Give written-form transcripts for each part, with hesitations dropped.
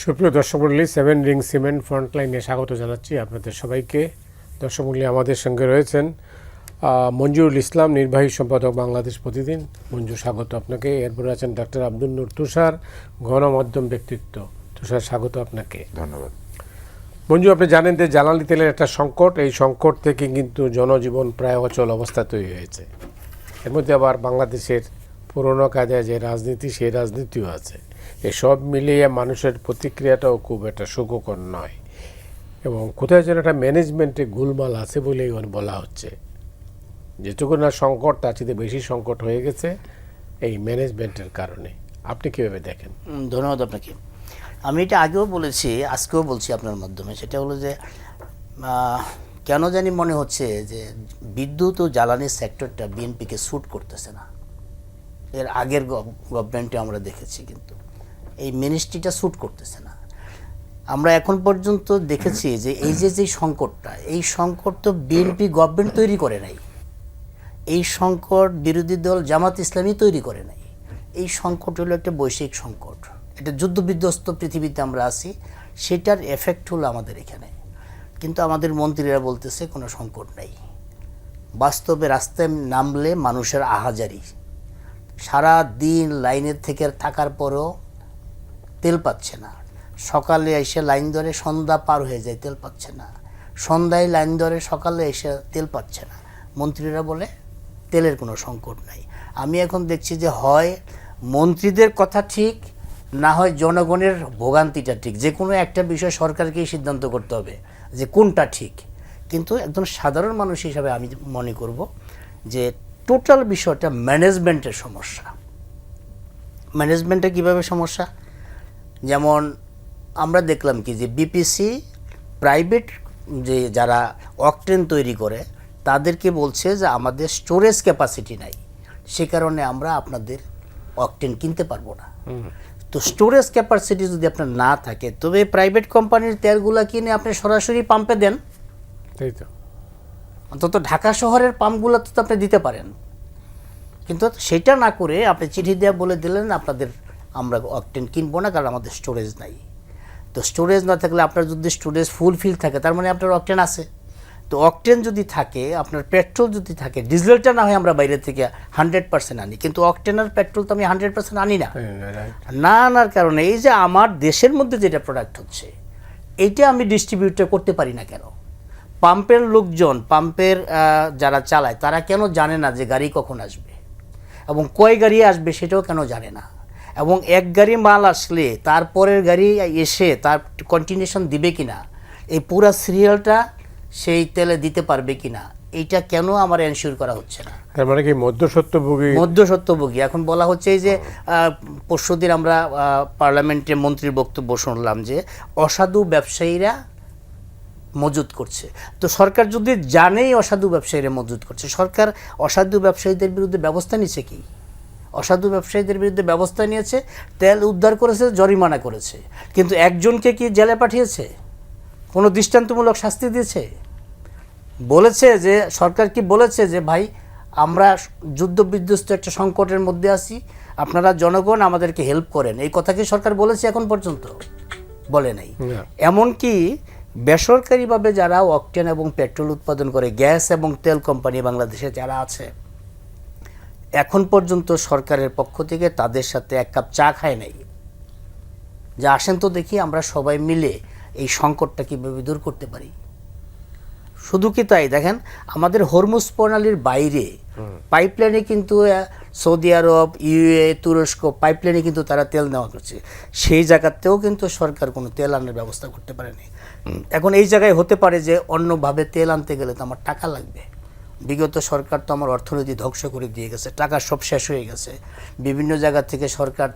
সুপ্রিয় দর্শক মণ্ডলী, 7 রিং সিমেন্ট ফ্রন্টলাইনে স্বাগত জানাচ্ছি আপনাদের সবাইকে। দর্শক মণ্ডলী, আমাদের সঙ্গে রয়েছেন মঞ্জুরুল ইসলাম, নির্বাহী সম্পাদক বাংলাদেশ প্রতিদিন। মঞ্জু, স্বাগত আপনাকে। এরপরে আছেন ডাক্তার আব্দুল নূর তুষার, গণমাধ্যম ব্যক্তিত্ব। তুষার, স্বাগত আপনাকে। ধন্যবাদ। মঞ্জু, আপনি জানেন যে জ্বালানি তেলের একটা সংকট, এই সংকট থেকে কিন্তু জনজীবন প্রায় অচল অবস্থা তৈরি হয়েছে। এর মধ্যে আবার বাংলাদেশের পুরনো কায়দায় যে রাজনীতি, সেই রাজনীতিও আছে। এসব মিলিয়ে মানুষের প্রতিক্রিয়াটাও খুব একটা সুখকর নয়, এবং কোথায় যেন একটা ম্যানেজমেন্টে গোলমাল আছে বলেই বলা হচ্ছে। যেটুকু না সংকট, তার চেয়ে বেশি সংকট হয়ে গেছে এই ম্যানেজমেন্টের কারণে। আপনি কীভাবে দেখেন? ধন্যবাদ আপনাকে। আমি এটা আগেও বলেছি, আজকেও বলছি আপনার মাধ্যমে। সেটা হলো যে কেন জানি মনে হচ্ছে যে বিদ্যুৎ ও জ্বালানি সেক্টরটা বিএনপিকে স্যুট করতেছে না। এর আগের গভর্নমেন্টে আমরা দেখেছি, কিন্তু এই মিনিস্ট্রিটা স্যুট করতেছে না। আমরা এখন পর্যন্ত দেখেছি যে এই যে সংকটটা, এই সংকট তো বিএনপি গভর্নমেন্ট তৈরি করে নাই। এই সংকট বিরোধী দল জামাত ইসলামী তৈরি করে নাই। এই সংকট হলো একটা বৈশ্বিক সংকট। এটা যুদ্ধবিধ্বস্ত পৃথিবীতে আমরা আছি, সেটার এফেক্ট হলো আমাদের এখানে। কিন্তু আমাদের মন্ত্রীরা বলতেছে কোনো সংকট নেই। বাস্তবে রাস্তায় নামলে মানুষের আহাজারি, সারা দিন লাইনের থেকে থাকার পরও তেল পাচ্ছে না। সকালে এসে লাইন ধরে সন্ধ্যা পার হয়ে যায়, তেল পাচ্ছে না। সন্ধ্যায় লাইন ধরে সকালে এসে তেল পাচ্ছে না। মন্ত্রীরা বলে তেলের কোনো সংকট নাই। আমি এখন দেখছি যে হয় মন্ত্রীদের কথা ঠিক, না হয় জনগণের ভোগান্তিটা ঠিক। যে কোনো একটা বিষয় সরকারকেই সিদ্ধান্ত করতে হবে যে কোনটা ঠিক। কিন্তু একজন সাধারণ মানুষ হিসাবে আমি মনে করব যে টোটাল বিষয়টা ম্যানেজমেন্টের সমস্যা। ম্যানেজমেন্টে কীভাবে সমস্যা? যেমন আমরা দেখলাম কি যে বিপিসি প্রাইভেট যে যারা অকটেন তৈরি করে তাদেরকে বলছে যে আমাদের স্টোরেজ ক্যাপাসিটি নাই, সে কারণে আমরা আপনাদের অকটেন কিনতে পারবো না। তো স্টোরেজ ক্যাপাসিটি যদি আপনার না থাকে, তবে প্রাইভেট কোম্পানির তেলগুলো কিনে আপনি সরাসরি পাম্পে দেন। তাই তো, অন্তত ঢাকা শহরের পাম্পগুলো তো আপনি দিতে পারেন। কিন্তু সেটা না করে আপনি চিঠি দেওয়া বলে দিলেন আপনাদের আমরা অকটেন কিনবো না, কারণ আমাদের স্টোরেজ নাই। তো স্টোরেজ না থাকলে আপনার যদি স্টোরেজ ফুলফিল থাকে, তার মানে আপনার অকটেন আছে। তো অকটেন যদি থাকে, আপনার পেট্রোল যদি থাকে, ডিজেলটা না হয় আমরা বাইরে থেকে 100% আনি, কিন্তু অকটেন আর পেট্রোল তো আমি 100% আনি না। না আনার কারণে এই যে আমার দেশের মধ্যে যেটা প্রোডাক্ট হচ্ছে, এইটা আমি ডিস্ট্রিবিউটটা করতে পারি না কেন? পাম্পের লোকজন, পাম্পের যারা চালায়, তারা কেন জানে না যে গাড়ি কখন আসবে এবং কয় গাড়ি আসবে সেটাও কেন জানে না? এবং এক গাড়ি মাল আসলে তারপরের গাড়ি এসে তার কন্টিনিউশন দিবে কিনা, এই পুরো সিরিয়ালটা সেই তেলে দিতে পারবে কিনা, এইটা কেন আমার এনশিওর করা হচ্ছে না? তার মানে কি মধ্যস্বত্বভোগী। এখন বলা হচ্ছে এই যে পরশুদিন আমরা পার্লামেন্টে মন্ত্রীর বক্তব্য শুনলাম যে অসাধু ব্যবসায়ীরা মজুত করছে। তো সরকার যদি জানেই অসাধু ব্যবসায়ীরা মজুত করছে, সরকার অসাধু ব্যবসায়ীদের বিরুদ্ধে ব্যবস্থা নিচ্ছে কি? অসাধু ব্যবসায়ীদের বিরুদ্ধে ব্যবস্থা নিয়েছে, তেল উদ্ধার করেছে, জরিমানা করেছে, কিন্তু একজনকে কি জেলে পাঠিয়েছে? কোনো দৃষ্টান্তমূলক শাস্তি দিয়েছে? বলেছে যে সরকার কি বলেছে যে ভাই আমরা যুদ্ধবিধ্বস্ত একটা সংকটের মধ্যে আছি, আপনারা জনগণ আমাদেরকে হেল্প করেন, এই কথা কি সরকার বলেছে এখন পর্যন্ত? বলে নাই। এমনকি বেসরকারিভাবে যারা অকটেন এবং পেট্রোল উৎপাদন করে, গ্যাস এবং তেল কোম্পানি বাংলাদেশে যারা আছে, এখন পর্যন্ত সরকারের পক্ষ থেকে তাদের সাথে এক কাপ চা খায় নাই যে আসেন তো দেখি আমরা সবাই মিলে এই সংকটটা কীভাবে দূর করতে পারি। শুধু কি তাই, দেখেন আমাদের হরমুজ প্রণালীর বাইরে পাইপলাইনে কিন্তু সৌদি আরব, ইউএ, তুরস্ক পাইপলাইনে কিন্তু তারা তেল নেওয়া করছে। সেই জায়গাতেও কিন্তু সরকার কোনো তেল আনার ব্যবস্থা করতে পারেনি। এখন এই জায়গায় হতে পারে যে অন্যভাবে তেল আনতে গেলে তো আমার টাকা লাগবে। বিগত সরকার তো আমার অর্থনীতি ধ্বংস করে দিয়ে গেছে, টাকা সব শেষ হয়ে গেছে। বিভিন্ন জায়গা থেকে সরকার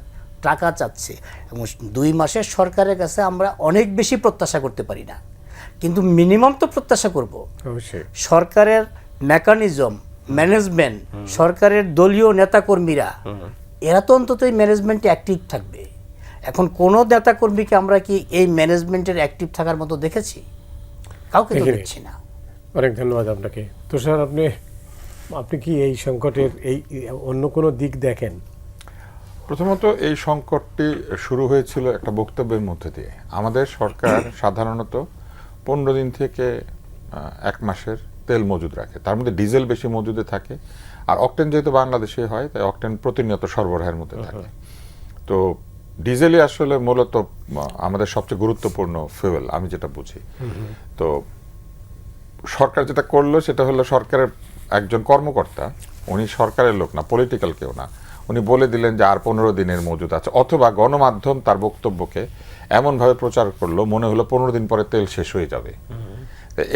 টাকা চাচ্ছে, এবং 2 মাসের সরকারের কাছে আমরা অনেক বেশি প্রত্যাশা করতে পারি না, কিন্তু মিনিমাম তো প্রত্যাশা করব। সরকারের মেকানিজম, ম্যানেজমেন্ট, সরকারের দলীয় নেতাকর্মীরা, এরা তো অন্তত এই ম্যানেজমেন্টে অ্যাক্টিভ থাকবে। এখন কোনো নেতাকর্মীকে আমরা কি এই ম্যানেজমেন্টের অ্যাক্টিভ থাকার মতো দেখেছি? কাউকে তো দেখছি না। অনেক ধন্যবাদ আপনাকে। তুষার, আপনি কি এই সংকটের এই অন্য কোনো দিক দেখেন? প্রথমত এই সংকটটি শুরু হয়েছিল একটা বক্তব্যের মধ্যে দিয়ে। আমাদের সরকার সাধারণত 15 দিন থেকে 1 মাসের তেল মজুদ রাখে, তার মধ্যে ডিজেল বেশি মজুদে থাকে, আর অকটেন যেহেতু বাংলাদেশে হয় তাই অকটেন প্রতিনিয়ত সরবরাহের মধ্যে থাকে। তো ডিজেলই আসলে মূলত আমাদের সবচেয়ে গুরুত্বপূর্ণ ফুয়েল আমি যেটা বুঝি। তো সরকার যেটা করলো সেটা হলো সরকারের একজন কর্মকর্তা, উনি সরকারের লোক না, পলিটিক্যাল কেউ না, উনি বলে দিলেন যে আর 15 দিনের মজুদ আছে, অথবা গণমাধ্যম তার বক্তব্যকে এমনভাবে প্রচার করলো মনে হলো 15 দিন পরে তেল শেষ হয়ে যাবে।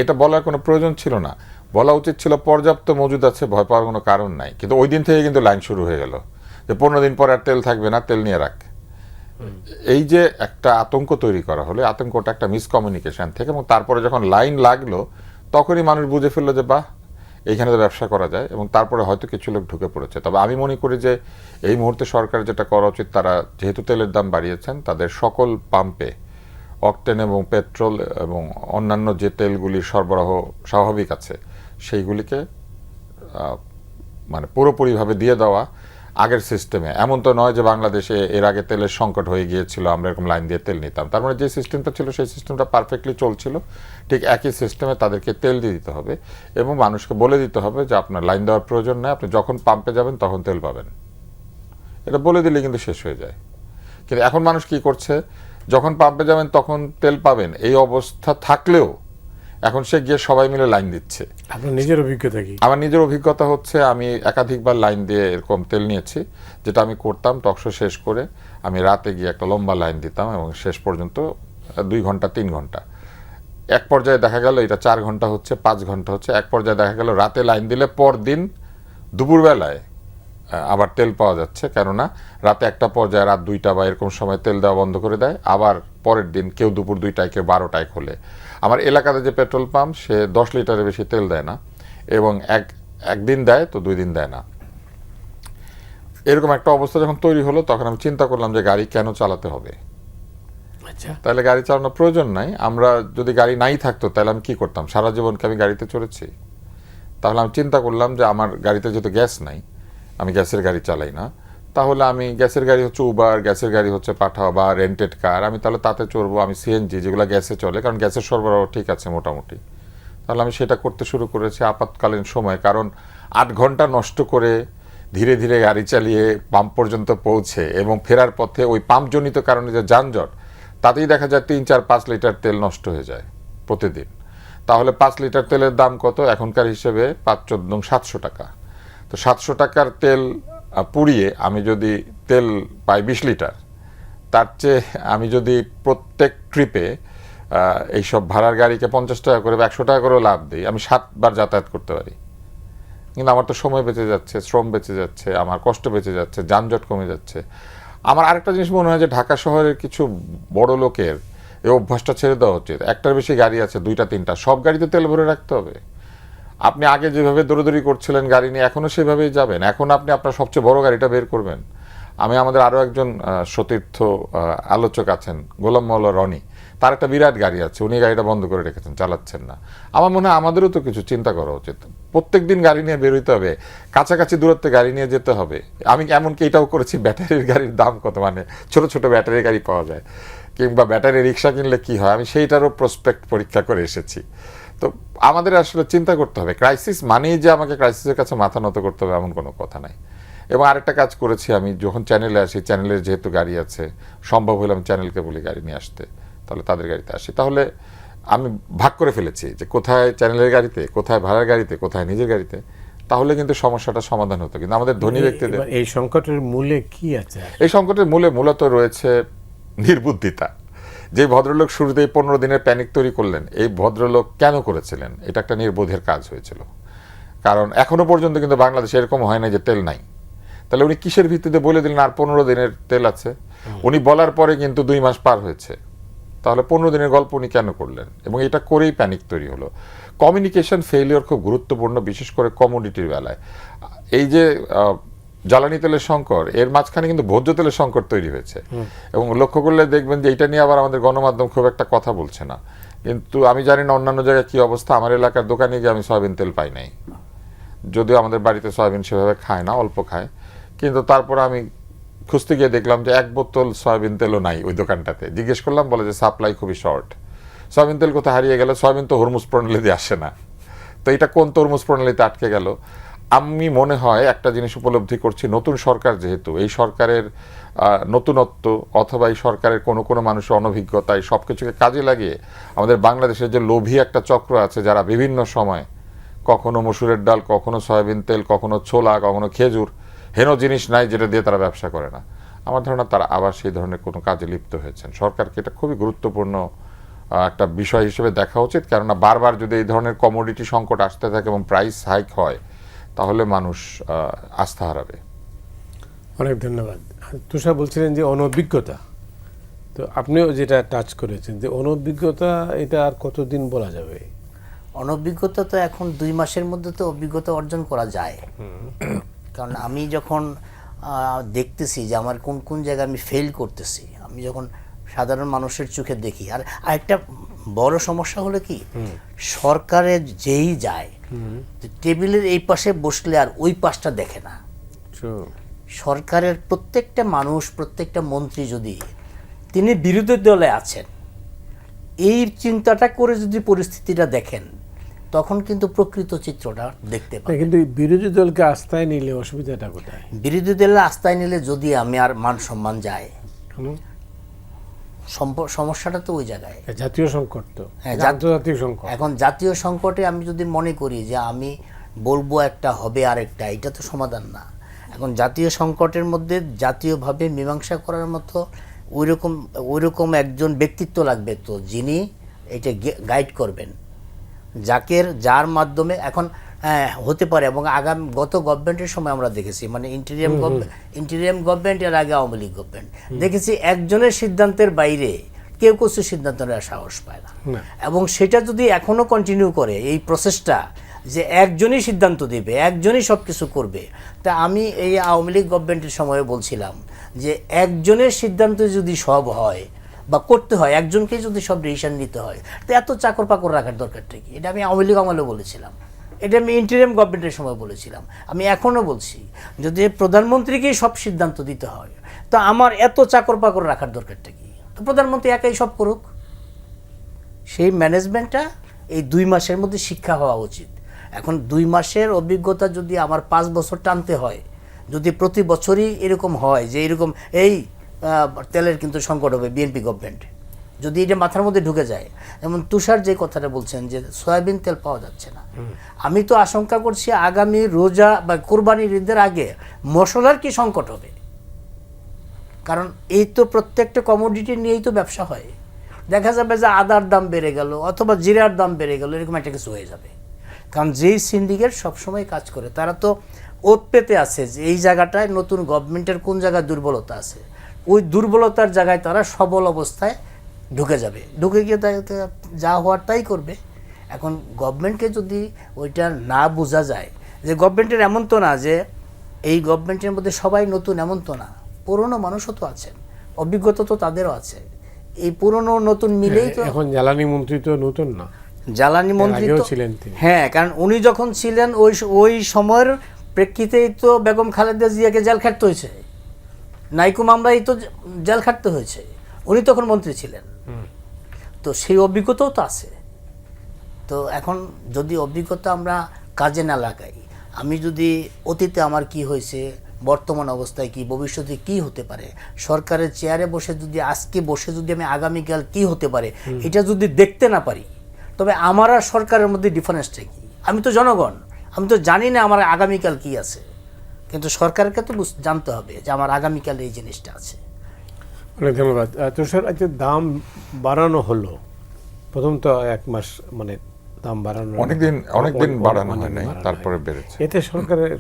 এটা বলার কোনো প্রয়োজন ছিল না, বলা উচিত ছিল পর্যাপ্ত মজুদ আছে, ভয় পাওয়ার কোনো কারণ নাই। কিন্তু ওই দিন থেকে কিন্তু লাইন শুরু হয়ে গেল যে 15 দিন পরে আর তেল থাকবে না, তেল নিয়ে রাখ। এই যে একটা আতঙ্ক তৈরি করা হলো, আতঙ্কটা একটা মিসকমিউনিকেশন থেকে, এবং তারপরে যখন লাইন লাগলো তখনই মানুষ বুঝে ফেললো যে বাহ, এইখানে তো ব্যবসা করা যায়, এবং তারপরে হয়তো কিছু লোক ঢুকে পড়েছে। তবে আমি মনে করি যে এই মুহূর্তে সরকার যেটা করা উচিত, তারা যেহেতু তেলের দাম বাড়িয়েছেন, তাদের সকল পাম্পে অকটেন এবং পেট্রোল এবং অন্যান্য যে তেলগুলির সরবরাহ স্বাভাবিক আছে সেইগুলিকে মানে পুরোপুরিভাবে দিয়ে দেওয়া আগের সিস্টেমে। এমন তো নয় যে বাংলাদেশে এর আগে তেলের সংকট হয়ে গিয়েছিল, আমরা এরকম লাইন দিয়ে তেল নিতাম। তার মানে যে সিস্টেমটা ছিল সেই সিস্টেমটা পারফেক্টলি চলছিল, ঠিক একই সিস্টেমে তাদেরকে তেল দিয়ে দিতে হবে এবং মানুষকে বলে দিতে হবে যে আপনার লাইন দেওয়ার প্রয়োজন নেই, আপনি যখন পাম্পে যাবেন তখন তেল পাবেন। এটা বলে দিলে কিন্তু শেষ হয়ে যায়। কিন্তু এখন মানুষ কি করছে, যখন পাম্পে যাবেন তখন তেল পাবেন এই অবস্থা থাকলেও এখন সে গিয়ে সবাই মিলে লাইন দিচ্ছে। আপনার নিজের অভিজ্ঞতা কি? আমার নিজের অভিজ্ঞতা হচ্ছে, আমি একাধিকবার লাইন দিয়ে এরকম তেল নিয়েছি। যেটা আমি করতাম, টকশো শেষ করে আমি রাতে গিয়ে একটা লম্বা লাইন দিতাম এবং শেষ পর্যন্ত 2 ঘন্টা 3 ঘন্টা, এক পর্যায়ে দেখা গেল এটা 4 ঘন্টা হচ্ছে, 5 ঘন্টা হচ্ছে, এক পর্যায়ে দেখা গেল রাতে লাইন দিলে পর দিন দুপুরবেলায় আবার তেল পাওয়া যাচ্ছে। কেননা রাতে একটা পর্যায়ে রাত 2টা বা এরকম সময় তেল দেওয়া বন্ধ করে দেয়, আবার পরের দিন কেউ দুপুর 2টায় কেউ 12টায় খোলে। আমার এলাকাতে যে পেট্রোল পাম্প, সে 10 লিটারের বেশি তেল দেয় না, এবং একদিন দেয় তো 2 দিন দেয় না। এরকম একটা অবস্থা যখন তৈরি হলো তখন আমি চিন্তা করলাম যে গাড়ি কেন চালাতে হবে, আচ্ছা, তাহলে গাড়ি চালানোর প্রয়োজন নাই। আমরা যদি গাড়ি নাই থাকতো তাহলে আমি কি করতাম, সারা জীবনকে আমি গাড়িতে চড়েছি। তাহলে আমি চিন্তা করলাম যে আমার গাড়িতে যেহেতু গ্যাস নাই, আমি গ্যাসের গাড়ি চালাই না, তাহলে আমি গ্যাসের গাড়ি হচ্ছে উবার, গ্যাসের গাড়ি হচ্ছে পাঠাও বা রেন্টেড কার, আমি তাহলে তাতে চড়বো। আমি সিএনজি যেগুলো গ্যাসে চলে, কারণ গ্যাসের সরবরাহ ঠিক আছে মোটামুটি, তাহলে আমি সেটা করতে শুরু করেছি আপাতকালীন সময়। কারণ 8 ঘন্টা নষ্ট করে ধীরে ধীরে গাড়ি চালিয়ে পাম্প পর্যন্ত পৌঁছে এবং ফেরার পথে ওই পাম্পজনিত কারণে যে যানজট, তাতেই দেখা যায় 3, 4, 5 লিটার তেল নষ্ট হয়ে যায় প্রতিদিন। তাহলে 5 লিটার তেলের দাম কত এখনকার হিসেবে? 5×4 = 700 টাকা। তো 700 টাকার তেল পুড়িয়ে আমি যদি তেল পাই 20 লিটার, তার চেয়ে আমি যদি প্রত্যেক ট্রিপে এইসব ভাড়ার গাড়িকে 50 টাকা করে বা 100 টাকা করেও লাভ দিই, আমি 7 বার যাতায়াত করতে পারি। কিন্তু আমার তো সময় বেঁচে যাচ্ছে, শ্রম বেঁচে যাচ্ছে, আমার কষ্ট বেঁচে যাচ্ছে, যানজট কমে যাচ্ছে। আমার আরেকটা জিনিস মনে হয় যে ঢাকা শহরের কিছু বড় লোকের এই অভ্যাসটা ছেড়ে দেওয়া উচিত। একটার বেশি গাড়ি আছে, 2টা 3টা, সব গাড়িতে তেল ভরে রাখতে হবে। আপনি আগে যেভাবে দৌড়দৌড়ি করছিলেন গাড়ি নিয়ে, এখনও সেভাবেই যাবেন। এখন আপনি আপনার সবচেয়ে বড় গাড়িটা বের করবেন। আমাদের আরও একজন সতীর্থ আলোচক আছেন, গোলাম মাওলা রনি, তার একটা বিরাট গাড়ি আছে, উনি গাড়িটা বন্ধ করে রেখেছেন, চালাচ্ছেন না। আমার মনে হয় আমাদেরও তো কিছু চিন্তা করা উচিত। প্রত্যেক দিন গাড়ি নিয়ে বেরোতে হবে, কাছাকাছি দূরত্বে গাড়ি নিয়ে যেতে হবে। আমি এমনকি এটাও করেছি, ব্যাটারির গাড়ির দাম কত, মানে ছোট ছোট ব্যাটারি গাড়ি পাওয়া যায়, কিংবা ব্যাটারি রিক্সা কিনলে কি হয়, আমি সেইটারও প্রসপেক্ট পরীক্ষা করে এসেছি। তো আমাদের আসলে চিন্তা করতে হবে, ক্রাইসিস মানেই যে আমাকে ক্রাইসিসের কাছে মাথা নত করতে হবে এমন কোনো কথা নাই। এবং আরেকটা কাজ করেছি, আমি যখন চ্যানেলে আসি, চ্যানেলের যেহেতু গাড়ি আছে, সম্ভব হলে আমি চ্যানেলকে বলি গাড়ি নিয়ে আসতে, তাহলে তাদের গাড়িতে আসি। তাহলে আমি ভাগ করে ফেলেছি যে কোথায় চ্যানেলের গাড়িতে, কোথায় ভাড়ার গাড়িতে, কোথায় নিজের গাড়িতে, তাহলে কিন্তু সমস্যাটা সমাধান হতো। কিন্তু আমাদের ধনী ব্যক্তিদের এই সংকটের মূলে কি আছে? এই সংকটের মূলে মূলত রয়েছে নির্বুদ্ধিতা। যে ভদ্রলোক শুরুতেই 15 দিনের প্যানিক তৈরি করলেন, এই ভদ্রলোক কেন করেছিলেন? এটা একটা নির্বোধের কাজ হয়েছিল। কারণ এখনো পর্যন্ত কিন্তু বাংলাদেশে এরকম হয় না যে তেল নাই। তাহলে উনি কিসের ভিত্তিতে বলে দিলেন আর 15 দিনের তেল আছে? উনি বলার পরে কিন্তু 2 মাস পার হয়েছে, তাহলে 15 দিনের গল্প উনি কেন করলেন? এবং এটা করেই প্যানিক তৈরি হলো। কমিউনিকেশন ফেলিওর খুব গুরুত্বপূর্ণ, বিশেষ করে কমোডিটির বেলায়। এই যে জ্বালানি তেলের সংকট, এর মাঝখানে কিন্তু ভোজ্য তেলের সংকট তৈরি হয়েছে। এবং লক্ষ্য করলে দেখবেন যে এটা নিয়ে আবার আমাদের গণমাধ্যম খুব একটা কথা বলছে না। কিন্তু আমি জানি না অন্যান্য জায়গায় কি অবস্থা। আমার এলাকার দোকানে গিয়ে আমি সয়াবিন তেল পাই নাই, যদিও আমাদের বাড়িতে সয়াবিন সেভাবে খায় না, অল্প খায়, কিন্তু তারপর আমি খুঁজতে গিয়ে দেখলাম যে 1 বোতল সয়াবিন তেলও নাই ওই দোকানটাতে। জিজ্ঞেস করলাম, বলে যে সাপ্লাই খুবই শর্ট। সয়াবিন তেল কোথায় হারিয়ে গেল? সয়াবিন তো হরমুজ প্রণালীতে আসে না, তো এটা কোন তরমুজ প্রণালীতে আটকে গেল? আমি মনে হয় একটা জিনিস উপলব্ধি করছি, নতুন সরকার যেহেতু, এই সরকারের নতুনত্ব অথবা এই সরকারের কোনো কোনো মানুষের অনভিজ্ঞতা, এই সব কিছুকে কাজে লাগিয়ে আমাদের বাংলাদেশের যে লোভী একটা চক্র আছে, যারা বিভিন্ন সময় কখনো মসুরের ডাল, কখনো সয়াবিন তেল, কখনো ছোলা, কখনো খেজুর, হেন জিনিস নাই যেটা দিয়ে তারা ব্যবসা করে না। আমার ধারণা তারা আবার সেই ধরনের কোনো কাজে লিপ্ত হয়েছেন। সরকারকে এটা খুবই গুরুত্বপূর্ণ একটা বিষয় হিসেবে দেখা উচিত, কেননা বারবার যদি এই ধরনের কমোডিটি সংকট আসতে থাকে এবং প্রাইস হাইক হয়, তাহলে মানুষ আস্থা হারাবে। অনেক ধন্যবাদ। তুষার বলছিলেন যে অনভিজ্ঞতা, তো আপনিও যেটা টাচ করেছেন যে অনভিজ্ঞতা, এটা আর কতদিন বলা যাবে? অনভিজ্ঞতা তো এখন 2 মাসের মধ্যে তো অভিজ্ঞতা অর্জন করা যায়। কারণ আমি যখন দেখতেছি যে আমার কোন কোন জায়গায় আমি ফেল করতেছি, আমি যখন সাধারণ মানুষের চোখে দেখি। আর আরেকটা বড় সমস্যা হলো কি, সরকারে যেই যায় টেবিলের এই পাশে বসলে আর ওই পাশটা দেখে না। সরকারের প্রত্যেকটা মানুষ, প্রত্যেকটা মন্ত্রী যদি তিনি বিরোধী দলে আছেন, এই চিন্তাটা করে যদি পরিস্থিতিটা দেখেন, তখন কিন্তু প্রকৃত চিত্রটা দেখতে পাবেন। কিন্তু বিরোধী দলকে আস্থায় নিলে অসুবিধাটা কোথায়? বিরোধী দলের আস্থায় নিলে যদি আমি আর মান সম্মান যায়, সমস্যাটা তো ওই জায়গায়। জাতীয় সংকট তো, হ্যাঁ, আন্তর্জাতিক সংকট। এখন জাতীয় সংকটে আমি যদি মনে করি যে আমি বলবো একটা হবে আরেকটা, এটা তো সমাধান না। এখন জাতীয় সংকটের মধ্যে জাতীয়ভাবে মীমাংসা করার মতো ওইরকম একজন ব্যক্তিত্ব লাগবে, তো যিনি এটা গাইড করবেন, যার মাধ্যমে এখন হতে পারে। এবং গত গভর্নমেন্টের সময় আমরা দেখেছি, মানে ইন্টেরিয়াম গভর্নমেন্ট এর আগে আওয়ামী লীগ গভর্নমেন্ট, দেখেছি একজনের সিদ্ধান্তের বাইরে কেউ কিছু সিদ্ধান্ত নেওয়ার সাহস পায় না। এবং সেটা যদি এখনো কন্টিনিউ করে এই প্রসেসটা, যে একজনই সিদ্ধান্ত দেবে, একজনই সব কিছু করবে, তা আমি এই আওয়ামী লীগ গভর্নমেন্টের সময় বলছিলাম যে একজনের সিদ্ধান্ত যদি সব হয় বা করতে হয়, একজনকেই যদি সব ডিসিশন নিতে হয়, তো এত চাকর পাকর রাখার দরকারটা কি? এটা আমি আওয়ামী লীগ আমলে বলেছিলাম, এটা আমি ইন্টারিম গভর্নমেন্টের সময় বলেছিলাম, আমি এখনও বলছি। যদি প্রধানমন্ত্রীকেই সব সিদ্ধান্ত দিতে হয়, তো আমার এত চাকর পাকর রাখার দরকারটা কি? তো প্রধানমন্ত্রী একাই সব করুক। সেই ম্যানেজমেন্টটা এই 2 মাসের মধ্যে শিক্ষা হওয়া উচিত। এখন 2 মাসের অভিজ্ঞতা যদি আমার 5 বছর টানতে হয়, যদি প্রতি বছরই এরকম হয় যে এরকম এই তেলের কিন্তু সংকট হবে বিএনপি গভর্নমেন্ট, যদি এটা মাথার মধ্যে ঢুকে যায়, যেমন তুষার যে কথাটা বলছেন যে সয়াবিন তেল পাওয়া যাচ্ছে না, আমি তো আশঙ্কা করছি আগামী রোজা বা কোরবানির ঈদের আগে মশলার কি সংকট হবে। কারণ এই তো প্রত্যেকটা কমোডিটি নিয়েই তো ব্যবসা হয়। দেখা যাবে যে আদার দাম বেড়ে গেল অথবা জিরার দাম বেড়ে গেল, এরকম একটা কিছু হয়ে যাবে। কারণ যেই সিন্ডিকেট সবসময় কাজ করে, তারা তো ওত পেতে আছে যে এই জায়গাটায় নতুন গভর্নমেন্টের কোন জায়গায় দুর্বলতা আছে, ওই দুর্বলতার জায়গায় তারা সবল অবস্থায় ঢুকে যাবে, ঢুকে গিয়ে যা হওয়ার তাই করবে। এখন গভর্নমেন্টকে যদি ওইটা না বোঝা যায়, যে গভর্নমেন্টের এমন তো না যে এই গভর্নমেন্টের মধ্যে সবাই নতুন, এমন তো না, পুরনো মানুষও তো আছেন, অভিজ্ঞতা তো তাদেরও আছে। এই পুরনো নতুন মিলেই তো। এখন জ্বালানি মন্ত্রী তো নতুন না, জ্বালানি মন্ত্রী তো ছিলেন তিনি। হ্যাঁ, কারণ উনি যখন ছিলেন ওই সময়ের প্রেক্ষিতেই তো বেগম খালেদা জিয়াকে জেল খাটতে হয়েছে, নাইকো মামলায় তো জেল খাটতে হয়েছে, উনি তখন মন্ত্রী ছিলেন। তো সেই অভিজ্ঞতাও তো আছে। তো এখন যদি অভিজ্ঞতা আমরা কাজে না লাগাই, আমি যদি অতীতে আমার কি হয়েছে, বর্তমান অবস্থায় কি, ভবিষ্যতে কি হতে পারে, সরকারের চেয়ারে বসে যদি আজকে বসে যদি আমি আগামীকাল কি হতে পারে এটা যদি দেখতে না পারি, তবে আমার আর সরকারের মধ্যে ডিফারেন্সটা কি? আমি তো জনগণ, আমি তো জানি না আমার আগামীকাল কি আছে, কিন্তু সরকারকে তো জানতে হবে যে আমার আগামীকাল এই জিনিসটা আছে। অনেক ধন্যবাদ। তুষার, আচ্ছা দাম বাড়ানো হলো, প্রথম তো 1 মাস মানে দাম বাড়ানো, অনেকদিন বাড়ানো হয় নাই, তারপরে বেড়েছে। এতে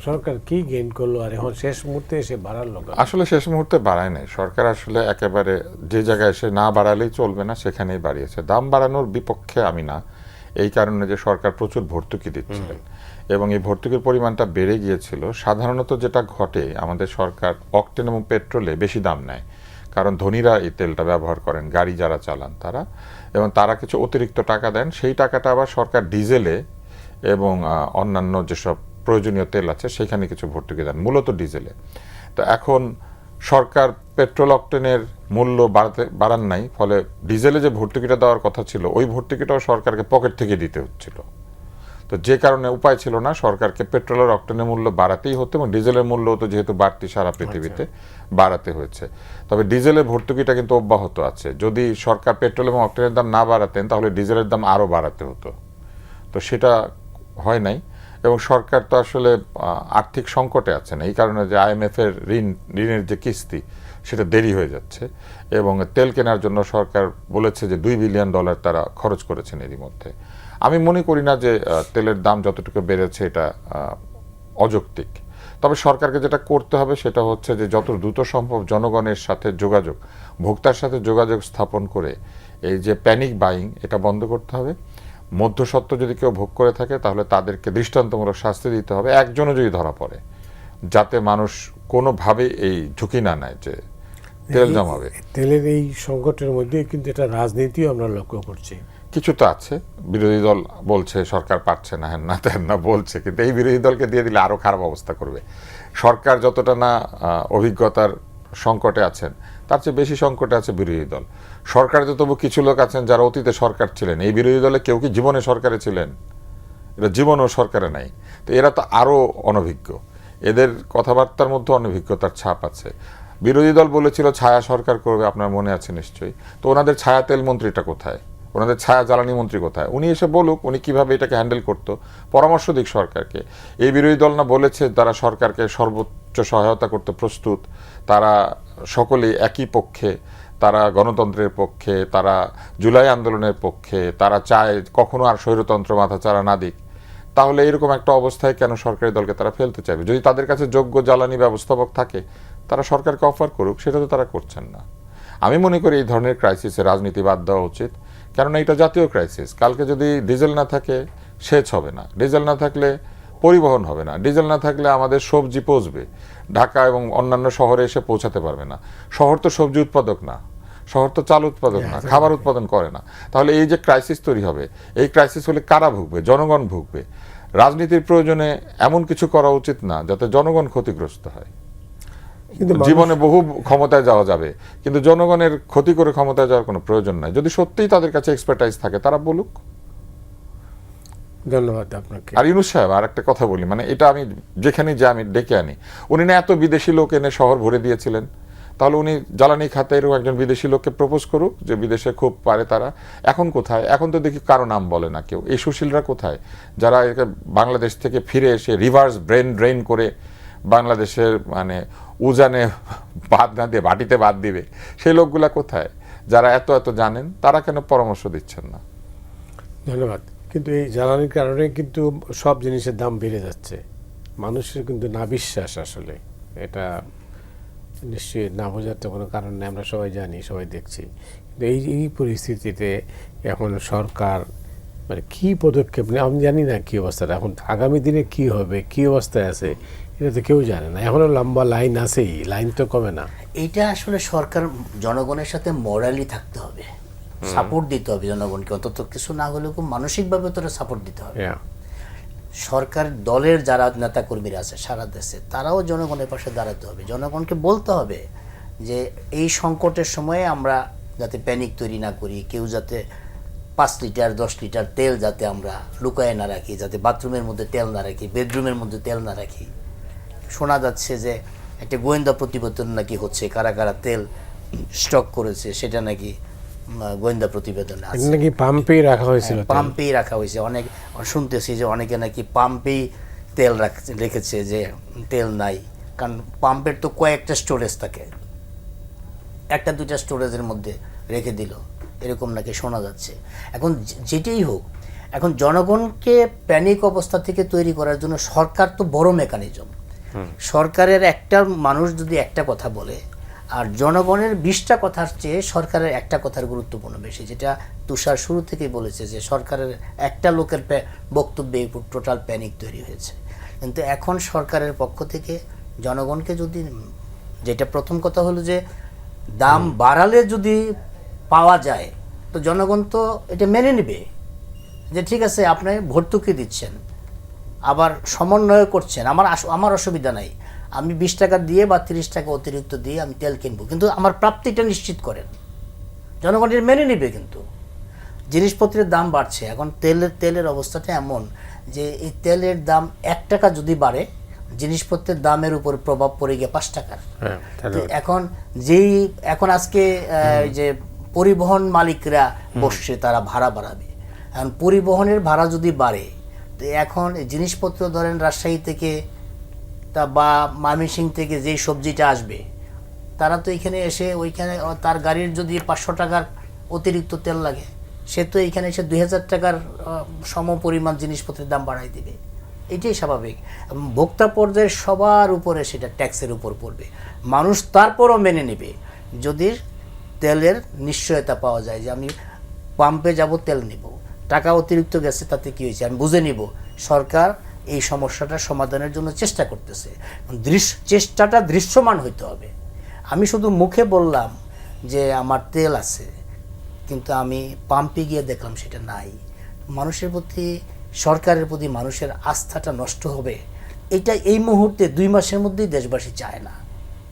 সরকার কি গেইন করলো, আর এখন শেষ মুহূর্তে এসে বাড়ালো? আসলে শেষ মুহূর্তে বাড়ায় নাই সরকার, আসলে একেবারে যে জায়গায় এসে না বাড়ালেই চলবে না সেখানেই বাড়িয়েছে। দাম বাড়ানোর বিপক্ষে আমি না, এই কারণে যে সরকার প্রচুর ভর্তুকি দিচ্ছিলেন এবং এই ভর্তুকির পরিমাণটা বেড়ে গিয়েছিল। সাধারণত যেটা ঘটে, আমাদের সরকার অকটেন এবং পেট্রোলে বেশি দাম নেয়, কারণ ধনীরা এই তেলটা ব্যবহার করেন, গাড়ি যারা চালান তারা, এবং তারা কিছু অতিরিক্ত টাকা দেন, সেই টাকাটা আবার সরকার ডিজেলে এবং অন্যান্য যেসব প্রয়োজনীয় তেল আছে সেখানে কিছু ভর্তুকি দেন, মূলত ডিজেলে। তো এখন সরকার পেট্রোল অকটেনের মূল্য বাড়ান নাই, ফলে ডিজেলে যে ভর্তুকিটা দেওয়ার কথা ছিল ওই ভর্তুকিটাও সরকারকে পকেট থেকে দিতে হচ্ছিল। তো যে কারণে উপায় ছিল না, সরকারকে পেট্রোলের অকটেনের মূল্য বাড়াতেই হতো এবং ডিজেলের মূল্য তো যেহেতু বাড়তি সারা পৃথিবীতে বাড়াতে হয়েছে। তবে ডিজেলের ভর্তুকিটা কিন্তু অব্যাহত আছে। যদি সরকার পেট্রোল এবং অকটেনের দাম না বাড়াতেন তাহলে ডিজেলের দাম আরও বাড়াতে হতো। তো সেটা হয় নাই এবং সরকার তো আসলে আর্থিক সংকটে আছেন, এই কারণে যে IMF এর ঋণের যে কিস্তি সেটা দেরি হয়ে যাচ্ছে এবং তেল কেনার জন্য সরকার বলেছে যে $2 বিলিয়ন তারা খরচ করেছেন এরই মধ্যে। আমি মনে করি না যে তেলের দাম যতটুকু বেড়েছে এটা অযৌক্তিক। তবে সরকারকে যেটা করতে হবে সেটা হচ্ছে যে যত দ্রুত সম্ভব জনগণের সাথে যোগাযোগ, ভোক্তার সাথে যোগাযোগ স্থাপন করে এই যে প্যানিক বাইং এটা বন্ধ করতে হবে। মধ্যস্বত্ব যদি কেউ ভোগ করে থাকে তাহলে তাদেরকে দৃষ্টান্তমূলক শাস্তি দিতে হবে, একজনও যদি ধরা পড়ে, যাতে মানুষ কোনোভাবে এই ঝুঁকি না নেয় যে তেল জমাবে। তেলের এই সংকটের মধ্যে কিন্তু এটা রাজনীতিও আমরা লক্ষ্য করছি। কিছু তো আছে, বিরোধী দল বলছে সরকার পারছে না, হ্যাঁ না তেন না বলছে, কিন্তু এই বিরোধী দলকে দিয়ে দিলে আরো খারাপ অবস্থা করবে। সরকার যতটা না অভিজ্ঞতার সংকটে আছেন তার চেয়ে বেশি সংকটে আছে বিরোধী দল। সরকারে তো তবু কিছু লোক আছেন যারা অতীতে সরকার ছিলেন, এই বিরোধী দলে কেউ কি জীবনে সরকারে ছিলেন? এরা জীবনেও সরকারে নাই, তো এরা তো আরো অনভিজ্ঞ, এদের কথাবার্তার মধ্যে অনভিজ্ঞতার ছাপ আছে। বিরোধী দল বলেছিল ছায়া সরকার করবে, আপনার মনে আছে নিশ্চয়ই। তো ওনাদের ছায়া তেল মন্ত্রীটা কোথায়, ওনাদের ছায়া জ্বালানি মন্ত্রী কোথায়? উনি এসে বলুক উনি কিভাবে এটাকে হ্যান্ডেল করতো, পরামর্শ দিক সরকারকে। এই বিরোধী দল না বলেছে তারা সরকারকে সর্বোচ্চ সহায়তা করতে প্রস্তুত, তারা সকলেই একই পক্ষে, তারা গণতন্ত্রের পক্ষে, তারা জুলাই আন্দোলনের পক্ষে, তারা চায় কখনো আর স্বৈরতন্ত্র মাথাচাড়া না দিক। তাহলে এরকম একটা অবস্থায় কেন সরকারি দলকে তারা ফেলতে চাইবে? যদি তাদের কাছে যোগ্য জ্বালানি ব্যবস্থাপক থাকে তারা সরকারকে অফার করুক, সেটা তো তারা করছেন না। আমি মনে করি এই ধরনের ক্রাইসিসে রাজনীতি বাদ দেওয়া উচিত, কেননা এটা জাতীয় ক্রাইসিস। কালকে যদি ডিজেল না থাকে সেচ হবে না, ডিজেল না থাকলে পরিবহন হবে না, ডিজেল না থাকলে আমাদের সবজি পচবে, ঢাকা এবং অন্যান্য শহরে এসে পৌঁছাতে পারবে না। শহর তো সবজি উৎপাদক না, শহর তো চাল উৎপাদক না, খাবার উৎপাদন করে না। তাহলে এই যে ক্রাইসিস তৈরি হবে, এই ক্রাইসিস হলে কারা ভুগবে? জনগণ ভুগবে। রাজনীতির প্রয়োজনে এমন কিছু করা উচিত না যাতে জনগণ ক্ষতিগ্রস্ত হয়। কিন্তু জীবনে বহু ক্ষমতায় যাওয়া যাবে, কিন্তু জনগণের ক্ষতি করে ক্ষমতায় যাওয়ার কোনো প্রয়োজন নাই। যদি সত্যিই তাদের কাছে এক্সপার্টাইজ থাকে তারা বলুক। ধন্যবাদ আপনাকে। আর ইউনূস সাহেব, আর একটা কথা বলি, মানে এটা আমি যেখানে যে আমি ডেকে আনি, উনি না এত বিদেশি লোক এনে শহর ভরে দিয়েছিলেন, তাহলে উনি জ্বালানি খাতেরও একজন বিদেশি লোককে প্রপোজ করুক যে বিদেশে খুব পারে তারা। এখন কোথায়? এখন তো দেখি কারো নাম বলে না কেউ। এই সুশীলরা কোথায়, যারা বাংলাদেশ থেকে ফিরে এসে রিভার্স ব্রেন ড্রেন করে বাংলাদেশের মানে উজানে বাদ না দিয়ে বাটিতে বাদ দিবে, সেই লোকগুলা কোথায়? যারা এত এত জানেন তারা কেন পরামর্শ দিচ্ছেন না? ধন্যবাদ। কিন্তু এই জ্বালানির কারণে কিন্তু সব জিনিসের দাম বেড়ে যাচ্ছে। মানুষের কিন্তু না বিশ্বাস, আসলে এটা নিশ্চয়ই না বোঝার তো কোনো কারণ নেই, আমরা সবাই জানি, সবাই দেখছি। কিন্তু এই পরিস্থিতিতে এখন সরকার মানে কী পদক্ষেপ নেয় আমি জানি না, কী অবস্থাটা এখন, আগামী দিনে কি হবে, কী অবস্থায় আছে এটা তো কেউ জানে না। এখনও লম্বা লাইন আছেই, লাইন তো কমে না। এইটা আসলে সরকার জনগণের সাথে মরালি থাকতে হবে, সাপোর্ট দিতে হবে জনগণকে, অন্তত কিছু না হলেও মানসিকভাবে তোরা সাপোর্ট দিতে হবে। সরকার দলের যারা নেতা কর্মীরা আছে সারা দেশে তারাও জনগণের পাশে দাঁড়াতে হবে, জনগণকে বলতে হবে যে এই সংকটের সময়ে আমরা যাতে প্যানিক তৈরি না করি, কেউ যাতে 5 লিটার 10 লিটার তেল যাতে আমরা লুকায় না রাখি, যাতে বাথরুমের মধ্যে তেল না রাখি, বেডরুমের মধ্যে তেল না রাখি। শোনা যাচ্ছে যে একটা গোয়েন্দা প্রতিবেদন নাকি হচ্ছে, কারা কারা তেল স্টক করেছে সেটা নাকি গোয়েন্দা প্রতিবেদনে আছে, নাকি পাম্পেই রাখা হয়েছিল, পাম্পেই রাখা হয়েছে। অনেক শুনতেছি যে অনেকে নাকি পাম্পেই তেল রেখেছে, যে তেল নাই, কারণ পাম্পের তো কয়েকটা স্টোরেজ থাকে, একটা দুইটা স্টোরেজের মধ্যে রেখে দিল, এরকম নাকি শোনা যাচ্ছে। এখন যেটাই হোক, এখন জনগণকে প্যানিক অবস্থা থেকে তৈরি করার জন্য সরকার তো বড় মেকানিজম। সরকারের একটা মানুষ যদি একটা কথা বলে আর জনগণের 20টা কথার চেয়ে সরকারের একটা কথার গুরুত্বপূর্ণ বেশি, যেটা তুষার শুরু থেকেই বলেছে যে সরকারের একটা লোকের বক্তব্যে টোটাল প্যানিক তৈরি হয়েছে। কিন্তু এখন সরকারের পক্ষ থেকে জনগণকে যদি, যেটা প্রথম কথা হলো যে দাম বাড়ালে যদি পাওয়া যায় তো জনগণ তো এটা মেনে নেবে যে ঠিক আছে আপনি ভর্তুকি দিচ্ছেন, আবার সমন্বয় করছেন, আমার অসুবিধা নাই, আমি 20 টাকা দিয়ে বা 30 টাকা অতিরিক্ত দিয়ে আমি তেল কিনবো, কিন্তু আমার প্রাপ্তিটা নিশ্চিত করেন। জনগণের মেনে নেবে। কিন্তু জিনিসপত্রের দাম বাড়ছে, এখন তেলের অবস্থাটা এমন যে এই তেলের দাম 1 টাকা যদি বাড়ে, জিনিসপত্রের দামের উপর প্রভাব পড়ে গিয়ে 5 টাকার। হ্যাঁ, তো এখন আজকে যে পরিবহন মালিকরা বসছে, তারা ভাড়া বাড়াবে। এখন পরিবহনের ভাড়া যদি বাড়ে, তো এখন জিনিসপত্র ধরেন রাজশাহী থেকে বা ময়মনসিংহ থেকে যেই সবজিটা আসবে, তারা তো এখানে এসে ওইখানে তার গাড়ির যদি 500 টাকার অতিরিক্ত তেল লাগে, সে তো এখানে এসে 2000 টাকার সম পরিমাণ জিনিসপত্রের দাম বাড়াই দিবে। এটাই স্বাভাবিক। ভোক্তা পর্যায়ের সবার উপরে সেটা ট্যাক্সের উপর পড়বে। মানুষ তারপরও মেনে নেবে যদি তেলের নিশ্চয়তা পাওয়া যায় যে আমি পাম্পে যাব, তেল নিব, টাকা অতিরিক্ত গেছে, তাতে কী হয়েছে আমি বুঝে নিব। সরকার এই সমস্যাটা সমাধানের জন্য চেষ্টা করতেছে। চেষ্টাটা দৃশ্যমান হইতে হবে। আমি শুধু মুখে বললাম যে আমার তেল আছে, কিন্তু আমি পাম্পে গিয়ে দেখলাম সেটা নাই। মানুষের প্রতি, সরকারের প্রতি মানুষের আস্থাটা নষ্ট হবে। এটা এই মুহূর্তে 2 মাসের মধ্যেই দেশবাসী চায় না।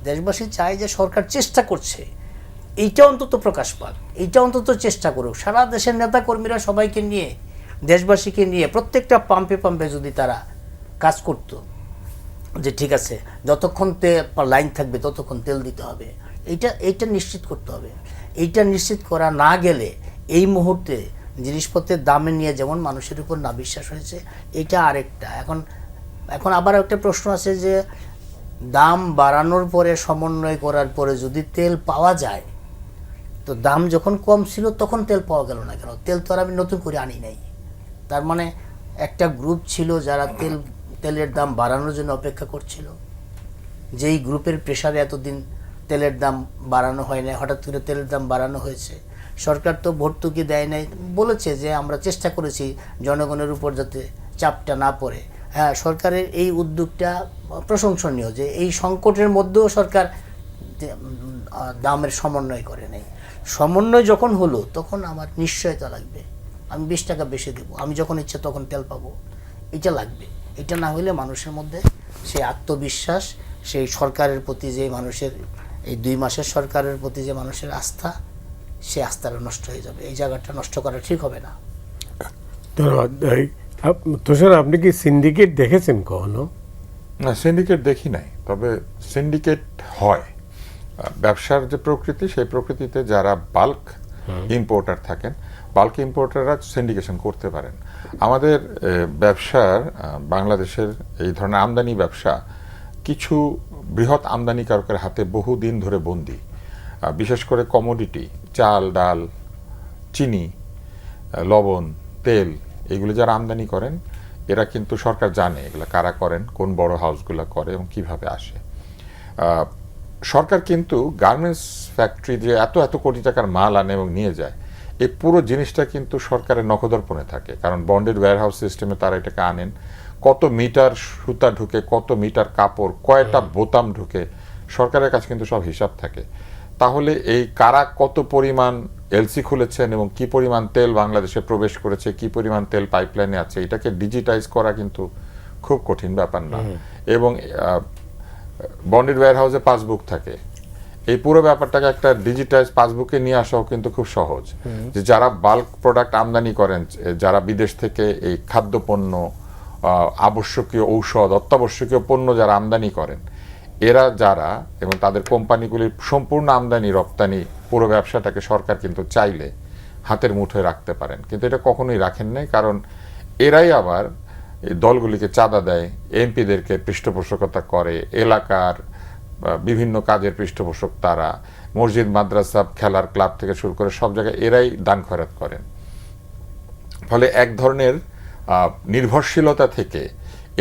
দেশবাসী চায় যে সরকার চেষ্টা করছে, এইটা অন্তত প্রকাশ পাক, এইটা অন্তত চেষ্টা করুক। সারা দেশের নেতাকর্মীরা সবাইকে নিয়ে, দেশবাসীকে নিয়ে প্রত্যেকটা পাম্পে পাম্পে যদি তারা কাজ করতো যে ঠিক আছে যতক্ষণ লাইন থাকবে ততক্ষণ তেল দিতে হবে, এইটা নিশ্চিত করতে হবে। এইটা নিশ্চিত করা না গেলে এই মুহূর্তে জিনিসপত্রের দামে নিয়ে যেমন মানুষের উপর না বিশ্বাস হয়েছে, এটা আরেকটা। এখন আবার একটা প্রশ্ন আছে যে দাম বাড়ানোর পরে, সমন্বয় করার পরে যদি তেল পাওয়া যায়, তো দাম যখন কম ছিল তখন তেল পাওয়া গেল না কেন? তেল তো আর আমি নতুন করে আনি নাই। তার মানে একটা গ্রুপ ছিল যারা তেলের দাম বাড়ানোর জন্য অপেক্ষা করছিল, যেই গ্রুপের প্রেসারে এতদিন তেলের দাম বাড়ানো হয় না, হঠাৎ করে তেলের দাম বাড়ানো হয়েছে। সরকার তো ভর্তুকি দেয় নাই, বলেছে যে আমরা চেষ্টা করেছি জনগণের উপর যাতে চাপটা না পড়ে। হ্যাঁ, সরকারের এই উদ্যোগটা প্রশংসনীয় যে এই সংকটের মধ্যেও সরকার দামের সমন্বয় করে নেই। সমন্বয় যখন হলো তখন আমার নিশ্চয়তা লাগবে, আমি 20 টাকা বেশি দেবো, আমি যখন ইচ্ছে তখন তেল পাবো, এটা লাগবে। এটা না হলে মানুষের মধ্যে সেই আত্মবিশ্বাস, সেই সরকারের প্রতি যে মানুষের, এই 2 মাসের সরকারের প্রতি যে মানুষের আস্থা, সেই আস্থাটা নষ্ট হয়ে যাবে। এই জায়গাটা নষ্ট করা ঠিক হবে না। ধন্যবাদ। তুষার, আপনি কি সিন্ডিকেট দেখেছেন কখনো? না, সিন্ডিকেট দেখি নাই, তবে সিন্ডিকেট হয়। ব্যবসার যে প্রকৃতি, সেই প্রকৃতিতে যারা বাল্ক ইম্পোর্টার থাকেন, বাল্ক ইম্পোর্টাররা সিন্ডিকেশন করতে পারেন। আমাদের ব্যবসার, বাংলাদেশের এই ধরনের আমদানি ব্যবসা কিছু বৃহৎ আমদানিকারকের হাতে বহুদিন ধরে বন্দী। বিশেষ করে কমোডিটি, চাল, ডাল, চিনি, লবণ, তেল, এগুলো যারা আমদানি করেন, এরা কিন্তু সরকার জানে এগুলো কারা করেন, কোন বড় হাউসগুলো করে এবং কিভাবে আসে। সরকার কিন্তু গার্মেন্টস ফ্যাক্টরি যে এত এত কোটি টাকার মাল আনে এবং নিয়ে যায়, এই পুরো জিনিসটা কিন্তু সরকারের নখদর্পণে থাকে। কারণ বন্ডেড ওয়্যারহাউস সিস্টেমে তারা এটাকে আনেন, কত মিটার সুতা ঢুকে, কত মিটার কাপড়, কয়টা বোতাম ঢুকে, সরকারের কাছে কিন্তু সব হিসাব থাকে। তাহলে এই কারা কত পরিমাণ এলসি খুলেছেন এবং কি পরিমাণ তেল বাংলাদেশে প্রবেশ করেছে, কি পরিমাণ তেল পাইপলাইনে আছে, এটাকে ডিজিটাইজ করা কিন্তু খুব কঠিন ব্যাপার না। এবং বন্ডেড ওয়্যারহাউসে পাসবুক থাকে, এই পুরো ব্যাপারটাকে একটা ডিজিটাইজ পাসবুকে নিয়ে আসাও কিন্তু খুব সহজ। যে যারা বাল্ক প্রোডাক্ট আমদানি করেন, যারা বিদেশ থেকে এই খাদ্যপণ্য, আবশ্যকীয় ঔষধ, অত্যাবশ্যকীয় পণ্য যারা আমদানি করেন, এরা যারা এবং তাদের কোম্পানিগুলির সম্পূর্ণ আমদানি রপ্তানি পুরো ব্যবসাটাকে সরকার কিন্তু চাইলে হাতের মুঠোয় রাখতে পারেন, কিন্তু এটা কখনোই রাখেন নাই। কারণ এরাই আবার এই দলগুলিকে চাঁদা দেয়, এমপিদেরকে পৃষ্ঠপোষকতা করে, এলাকার বিভিন্ন কাজের পৃষ্ঠপোষক তারা, মসজিদ, মাদ্রাসা, খেলার ক্লাব থেকে শুরু করে সব জায়গায় এরাই দান খয়রাত করেন। ফলে এক ধরনের নির্ভরশীলতা থেকে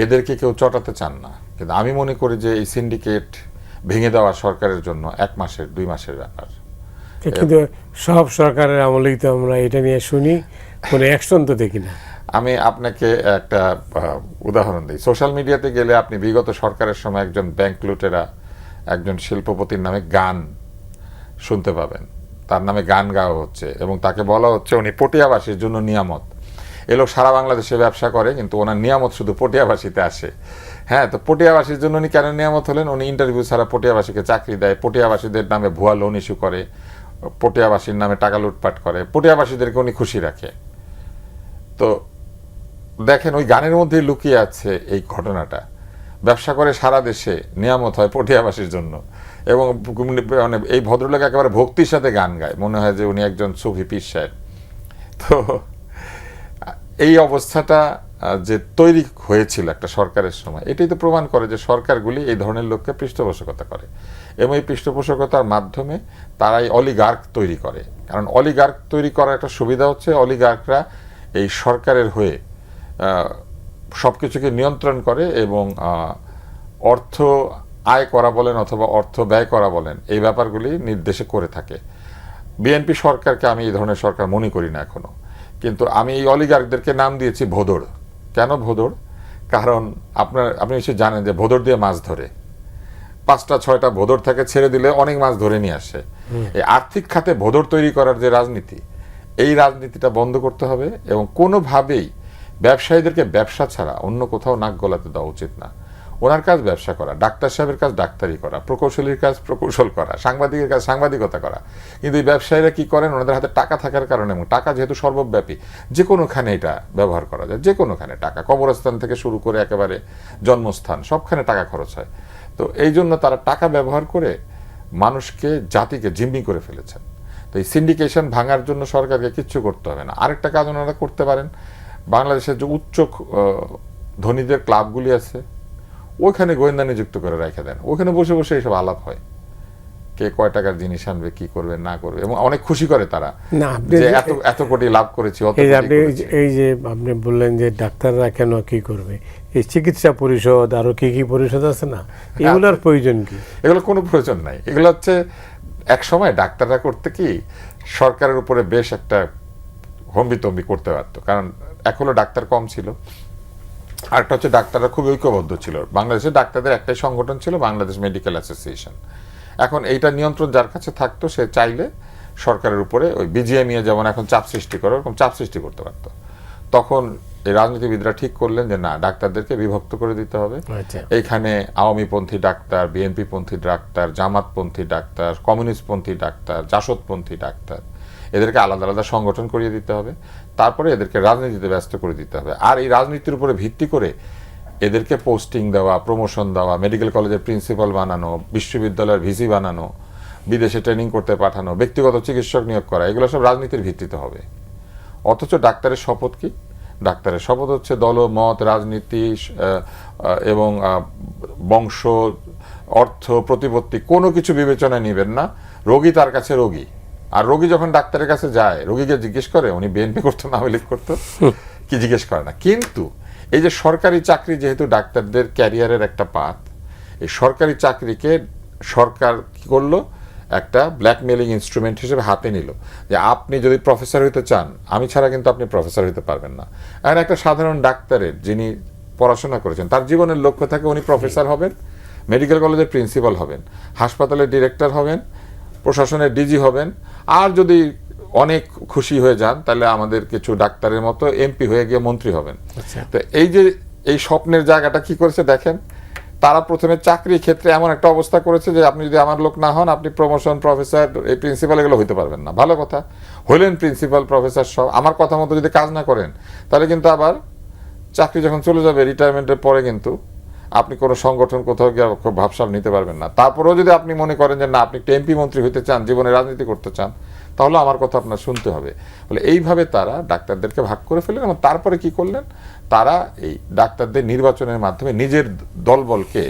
এদেরকে কেউ চটাতে চান না। কিন্তু আমি মনে করি যে এই সিন্ডিকেট ভেঙে দেওয়া সরকারের জন্য 1 মাসের 2 মাসের ব্যাপার। কিন্তু সব সরকারের আমলেই তো আমরা এটা নিয়ে শুনি, কোনো অ্যাকশন তো দেখি না। আমি আপনাকে একটা উদাহরণ দিই। সোশ্যাল মিডিয়াতে গেলে আপনি বিগত সরকারের সময় একজন ব্যাংক লুটেরা, একজন শিল্পপতির নামে গান শুনতে পাবেন, তার নামে গান গাওয়া হচ্ছে এবং তাকে বলা হচ্ছে উনি পটিয়াবাসীর জন্য নিয়ামত। এ লোক সারা বাংলাদেশে ব্যবসা করে, কিন্তু ওনার নিয়ামত শুধু পটিয়াবাসীতে আসে। হ্যাঁ, তো পটিয়াবাসীর জন্য উনি কেন নিয়ামত হলেন? উনি ইন্টারভিউ ছাড়া পটিয়াবাসীকে চাকরি দেয়, পটিয়াবাসীদের নামে ভুয়া লোন ইস্যু করে, পটিয়াবাসীর নামে টাকা লুটপাট করে, পটিয়াবাসীদেরকে উনি খুশি রাখে। তো দেখেন, ওই গানের মধ্যেই লুকিয়ে আছে এই ঘটনাটা। ব্যবসা করে সারা দেশে, নিয়ামত হয় পটিয়াবাসীর জন্য, এবং মানে এই ভদ্রলোক একেবারে ভক্তির সাথে গান গায়, মনে হয় যে উনি একজন সুফি পীর সাহেব। তো এই অবস্থাটা যে তৈরি হয়েছিল একটা সরকারের সময়, এটাই তো প্রমাণ করে যে সরকারগুলি এই ধরনের লোককে পৃষ্ঠপোষকতা করে, এবং এই পৃষ্ঠপোষকতার মাধ্যমে তারাই অলিগার্ক তৈরি করে। কারণ অলিগার্ক তৈরি করার একটা সুবিধা হচ্ছে, অলিগার্করা এই সরকারের হয়ে সব কিছুকে নিয়ন্ত্রণ করে, এবং অর্থ আয় করা বলেন অথবা অর্থ ব্যয় করা বলেন, এই ব্যাপারগুলি নির্দেশে করে থাকে। বিএনপি সরকারকে আমি এই ধরনের সরকার মনে করি না এখনো, কিন্তু আমি এই অলিগার্কদেরকে নাম দিয়েছি ভোদড়। কেন ভোদড়? কারণ আপনি নিশ্চয়ই জানেন যে ভোদড় দিয়ে মাছ ধরে, 5টা-6টা ভোদড় থেকে ছেড়ে দিলে অনেক মাছ ধরে নিয়ে আসে। এই আর্থিক খাতে ভোদড় তৈরি করার যে রাজনীতি, এই রাজনীতিটা বন্ধ করতে হবে, এবং কোনোভাবেই ব্যবসায়ীদেরকে ব্যবসা ছাড়া অন্য কোথাও নাক গলাতে দেওয়া উচিত না। ওনার কাজ ব্যবসা করা, ডাক্তার সাহেবের কাজ ডাক্তারি করা, প্রকৌশলীর কাজ প্রকৌশল করা, সাংবাদিকের কাজ সাংবাদিকতা করা। কিন্তু এই ব্যবসায়ীরা কি করেন? ওনাদের হাতে টাকা থাকার কারণে, এবং টাকা যেহেতু সর্বব্যাপী, যে কোনোখানে এটা ব্যবহার করা যায়, যে কোনোখানে টাকা, কবরস্থান থেকে শুরু করে একেবারে জন্মস্থান, সবখানে টাকা খরচ হয়। তো এই জন্য তারা টাকা ব্যবহার করে মানুষকে, জাতিকে জিম্মি করে ফেলেছেন। তো এই সিন্ডিকেশন ভাঙার জন্য সরকারকে কিচ্ছু করতে হবে না। আরেকটা কাজ ওনারা করতে পারেন, বাংলাদেশের যে উচ্চ ধনীদের ক্লাবগুলি আছে, ওইখানে গোয়েন্দা নিযুক্ত করে রেখে দেন, ওখানে বসে বসে এইসব আলাপ হয়, কে কয় টাকার জিনিস আনবে, কি করবে না করবে, এবং অনেক খুশি করে তারা না, যে এত কোটি লাভ করেছি, এই যে আপনি বললেন যে ডাক্তাররা কেন কি করবে, এই চিকিৎসা পরিষদ আরো কি কি পরিষদ আছে না, এগুলোর প্রয়োজন কি? এগুলো কোনো প্রয়োজন নাই। এগুলো হচ্ছে এক সময় ডাক্তাররা করতে কি সরকারের উপরে বেশ একটা হম্বিতম্বি করতে পারত, কারণ এক হলো ডাক্তার কম ছিল, আরেকটা হচ্ছে ডাক্তাররা খুব ঐক্যবদ্ধ ছিল। বাংলাদেশের ডাক্তারদের একটাই সংগঠন ছিল, বাংলাদেশ মেডিকেল অ্যাসোসিয়েশন। এখন এইটা নিয়ন্ত্রণ যার কাছে থাকতো, সে চাইলে সরকারের উপরে ওই বিজিএমইএ যেমন এখন চাপ সৃষ্টি করে, ওরকম চাপ সৃষ্টি করতে পারত। তখন এই রাজনীতিবিদরা ঠিক করলেন যে না, ডাক্তারদেরকে বিভক্ত করে দিতে হবে। এইখানে আওয়ামীপন্থী ডাক্তার, বিএনপিপন্থী ডাক্তার, জামাতপন্থী ডাক্তার, কমিউনিস্টপন্থী ডাক্তার, জাসদপন্থী ডাক্তার, এদেরকে আলাদা আলাদা সংগঠন করিয়ে দিতে হবে। তারপরে এদেরকে রাজনীতিতে ব্যস্ত করে দিতে হবে। আর এই রাজনীতির উপরে ভিত্তি করে এদেরকে পোস্টিং দেওয়া, প্রমোশন দেওয়া, মেডিকেল কলেজের প্রিন্সিপাল বানানো, বিশ্ববিদ্যালয়ের ভিসি বানানো, বিদেশে ট্রেনিং করতে পাঠানো, ব্যক্তিগত চিকিৎসক নিয়োগ করা, এগুলো সব রাজনীতির ভিত্তিতে হবে। অথচ ডাক্তারের শপথ কি? ডাক্তারের শপথ হচ্ছে দলমত, রাজনীতি এবং বংশ, অর্থ, প্রতিপত্তি কোনো কিছু বিবেচনায় নেবেন না। রোগী তার কাছে রোগী, আর রোগী যখন ডাক্তারের কাছে যায়, রোগীকে জিজ্ঞেস করে উনি বিএনপি করতো না আওয়ামী লীগ করতো, কি জিজ্ঞেস করে না। কিন্তু এই যে সরকারি চাকরি, যেহেতু ডাক্তারদের ক্যারিয়ারের একটা পাথ, এই সরকারি চাকরিকে সরকার কি করলো, একটা ব্ল্যাকমেলিং ইনস্ট্রুমেন্ট হিসেবে হাতে নিল, যে আপনি যদি প্রফেসর হইতে চান, আমি ছাড়া কিন্তু আপনি প্রফেসর হইতে পারবেন না। আর একটা সাধারণ ডাক্তারের, যিনি পড়াশোনা করেছেন, তার জীবনের লক্ষ্য থাকে উনি প্রফেসর হবেন, মেডিকেল কলেজের প্রিন্সিপাল হবেন, হাসপাতালের ডিরেক্টর হবেন, প্রশাসনের ডিজি হবেন, আর যদি অনেক খুশি হয়ে যান তাহলে আমাদের কিছু ডাক্তারের মতো এমপি হয়ে গিয়ে মন্ত্রী হবেন। তো এই যে এই স্বপ্নের জায়গাটা কি করেছে দেখেন, তারা প্রথমে চাকরির ক্ষেত্রে এমন একটা অবস্থা করেছে যে আপনি যদি আমার লোক না হন, আপনি প্রমোশন, প্রফেসর, এই প্রিন্সিপাল এগুলো হইতে পারবেন না। ভালো কথা, হইলেন প্রিন্সিপাল, প্রফেসর সব, আমার কথা মতো যদি কাজ না করেন তাহলে কিন্তু আবার চাকরি যখন চলে যাবে, রিটায়ারমেন্টের পরে কিন্তু আপনি কোনো সংগঠন কোথাও গিয়ে খুব ভাবসাব নিতে পারবেন না। তারপরেও যদি আপনি মনে করেন যে না, আপনি একটা এমপি মন্ত্রী হইতে চান, জীবনে রাজনীতি করতে চান, তাহলে আমার কথা আপনার শুনতে হবে। বলে এইভাবে তারা ডাক্তারদেরকে ভাগ করে ফেললেন, এবং তারপরে কি করলেন, তারা এই ডাক্তারদের নির্বাচনের মাধ্যমে নিজের দলবলকে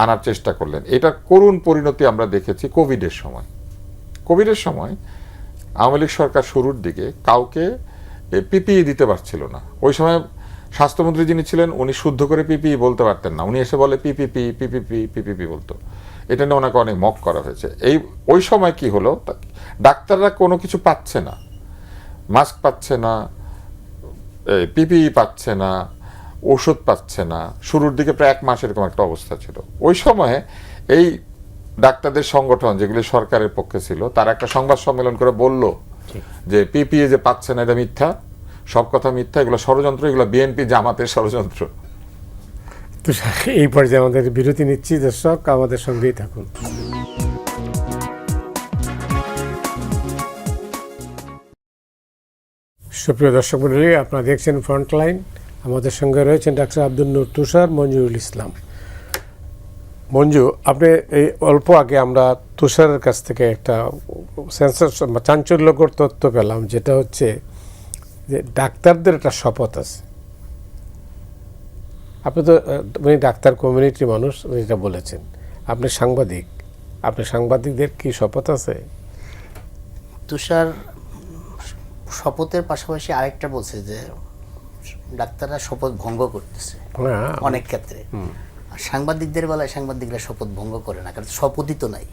আনার চেষ্টা করলেন। এটার করুণ পরিণতি আমরা দেখেছি কোভিডের সময়। কোভিডের সময় আওয়ামী লীগ সরকার শুরুর দিকে কাউকে পিপিই দিতে পারছিল না। ওই সময় স্বাস্থ্যমন্ত্রী যিনি ছিলেন, উনি শুদ্ধ করে পিপিই বলতে পারতেন না, উনি এসে বলে পিপিপি পিপিপি পিপিপি বলতো। এটা নিয়ে ওনাকে অনেক মক করা হয়েছে। ওই সময় কি হলো, ডাক্তাররা কোনো কিছু পাচ্ছে না, মাস্ক পাচ্ছে না, পিপিই পাচ্ছে না, ওষুধ পাচ্ছে না। শুরুর দিকে প্রায় 1 মাস এরকম একটা অবস্থা ছিল। ওই সময়ে এই ডাক্তারদের সংগঠন, যেগুলি সরকারের পক্ষে ছিল, তারা একটা সংবাদ সম্মেলন করে বলল যে পিপিই যে পাচ্ছে না এটা মিথ্যা, সব কথা মিথ্যা, এগুলো ষড়যন্ত্র, এগুলো বিএনপি জামাতের ষড়যন্ত্র। তো এই পর্যায়ে আমাদের বিরতি নিচ্ছি, দর্শক আমাদের সঙ্গেই থাকুন। সুপ্রিয় দর্শক মণ্ডলী, আপনারা দেখছেন ফ্রন্টলাইন। আমাদের সঙ্গে রয়েছেন ডাক্তার আব্দুল নূর তুষার, মঞ্জুরুল ইসলাম। মঞ্জু, আপনি এই অল্প আগে আমরা তুষারের কাছ থেকে একটা চাঞ্চল্যকর তথ্য পেলাম, যেটা হচ্ছে যে ডাক্তারদের একটা শপথ আছে। আপনি তো উনি ডাক্তার কমিউনিটির মানুষ, উনি এটা বলেছেন। আপনি সাংবাদিক, আপনি সাংবাদিকদের কি শপথ আছে? তুষার শপথের পাশাপাশি আরেকটা বলছে যে ডাক্তাররা শপথ ভঙ্গ করতেছে হ্যাঁ, অনেক ক্ষেত্রে। আর সাংবাদিকদের বেলায় সাংবাদিকরা শপথ ভঙ্গ করে না, কারণ শপথই তো নাই।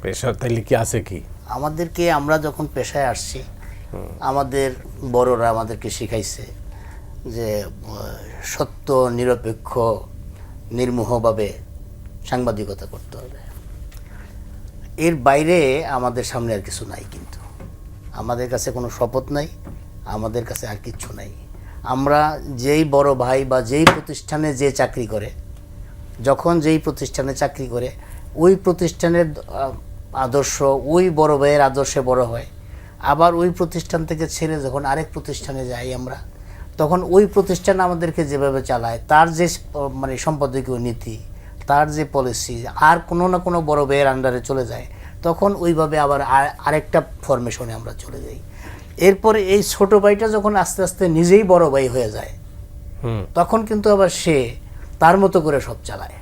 পেশার তাইলে কি আছে কি? আমাদেরকে, আমরা যখন পেশায় আসছি, আমাদের বড়রা আমাদেরকে শিখাইছে যে সত্য, নিরপেক্ষ, নির্মোহভাবে সাংবাদিকতা করতে হবে। এর বাইরে আমাদের সামনে আর কিছু নাই। কিন্তু আমাদের কাছে কোনো শপথ নাই, আমাদের কাছে আর কিচ্ছু নাই। আমরা যেই বড় ভাই বা যেই প্রতিষ্ঠানে যে চাকরি করে, যখন যেই প্রতিষ্ঠানে চাকরি করে, ওই প্রতিষ্ঠানের আদর্শ, ওই বড় ভাইয়ের আদর্শে বড় হয়। আবার ওই প্রতিষ্ঠান থেকে ছেড়ে যখন আরেক প্রতিষ্ঠানে যাই আমরা, তখন ওই প্রতিষ্ঠান আমাদেরকে যেভাবে চালায়, তার যে মানে সম্পাদকীয় নীতি, তার যে পলিসি, আর কোনো না কোনো বড় ভাইয়ের আন্ডারে চলে যায়, তখন ওইভাবে আবার আরেকটা ফরমেশনে আমরা চলে যাই। এরপরে এই ছোট ভাইটা যখন আস্তে আস্তে নিজেই বড় ভাই হয়ে যায়, তখন কিন্তু আবার সে তার মতো করে সব চালায়।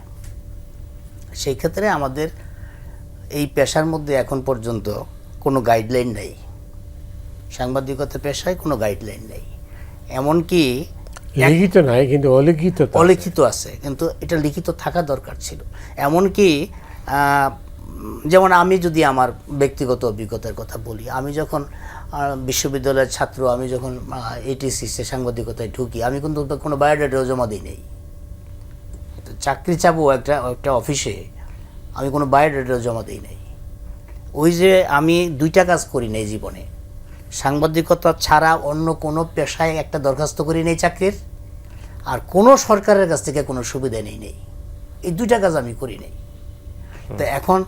সেই ক্ষেত্রে আমাদের এই পেশার মধ্যে এখন পর্যন্ত কোনো গাইডলাইন নেই। সাংবাদিকতা পেশায় কোনো গাইডলাইন নেই। এমনকি লিখিত নাই, কিন্তু অলিখিত তো আছে। অলিখিত আছে, কিন্তু এটা লিখিত থাকা দরকার ছিল। এমনকি যেমন আমি যদি আমার ব্যক্তিগত অভিজ্ঞতার কথা বলি, আমি যখন বিশ্ববিদ্যালয়ের ছাত্র, আমি যখন এইটিসিসে সাংবাদিকতায় ঢুকি, আমি কিন্তু কোনো বায়োডাটাও জমা দিই নাই। চাকরি চাবো একটা অফিসে, আমি কোনো বায়োডাটাও জমা দিই নাই। ওই যে আমি দুইটা কাজ করি নাই জীবনে, সাংবাদিকতা ছাড়া অন্য কোনো পেশায় একটা দরখাস্ত করি নেই চাকরির, আর কোনো সরকারের কাছ থেকে কোনো সুবিধা নেই। এই দুইটা কাজ আমি করি নাই। তো এখন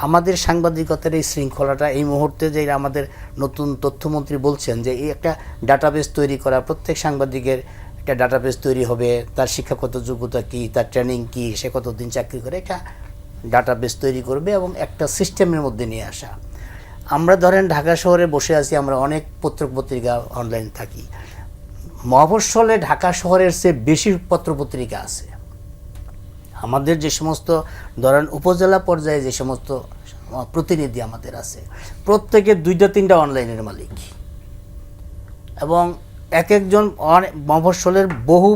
আমাদের সাংবাদিকতার এই শৃঙ্খলাটা এই মুহূর্তে যে আমাদের নতুন তথ্যমন্ত্রী বলছেন যে এই একটা ডাটাবেস তৈরি করা, প্রত্যেক সাংবাদিকের একটা ডাটাবেস তৈরি হবে, তার শিক্ষাগত যোগ্যতা কী, তার ট্রেনিং কী, সে কতদিন চাকরি করে, একটা ডাটাবেস তৈরি করবে এবং একটা সিস্টেমের মধ্যে নিয়ে আসা। আমরা ধরেন ঢাকা শহরে বসে আছি, আমরা অনেক পত্রিকা অনলাইন থাকি। মফস্বলে ঢাকা শহরের চেয়ে বেশি পত্রপত্রিকা আছে। আমাদের যে সমস্ত ধরেন উপজেলা পর্যায়ে যে সমস্ত প্রতিনিধি আমাদের আছে, প্রত্যেকে 2-3টা অনলাইনের মালিক, এবং এক একজন মফস্বলের বহু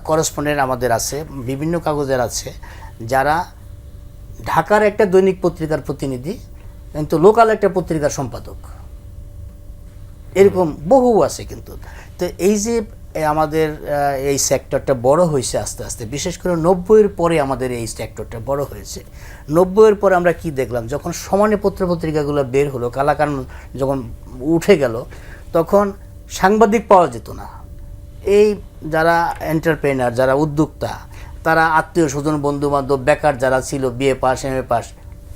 করেসপন্ডেন্ট আমাদের আছে, বিভিন্ন কাগজের আছে, যারা ঢাকার একটা দৈনিক পত্রিকার প্রতিনিধি কিন্তু লোকাল একটা পত্রিকার সম্পাদক, এরকম বহু আছে। কিন্তু তো এই যে আমাদের এই সেক্টরটা বড় হয়েছে আস্তে আস্তে, বিশেষ করে 90-এর পরে আমাদের এই সেক্টরটা বড় হয়েছে। 90-এর পরে আমরা কি দেখলাম, যখন সমানে পত্রপত্রিকাগুলো বের হলো, কালাকানুন যখন উঠে গেল, তখন সাংবাদিক পাওয়া যেত না। এই যারা এন্টারপ্রেনার, যারা উদ্যোক্তা, তারা আত্মীয় স্বজন, বন্ধুবান্ধব, বেকার যারা ছিল, বিএ পাস, এমএ পাস,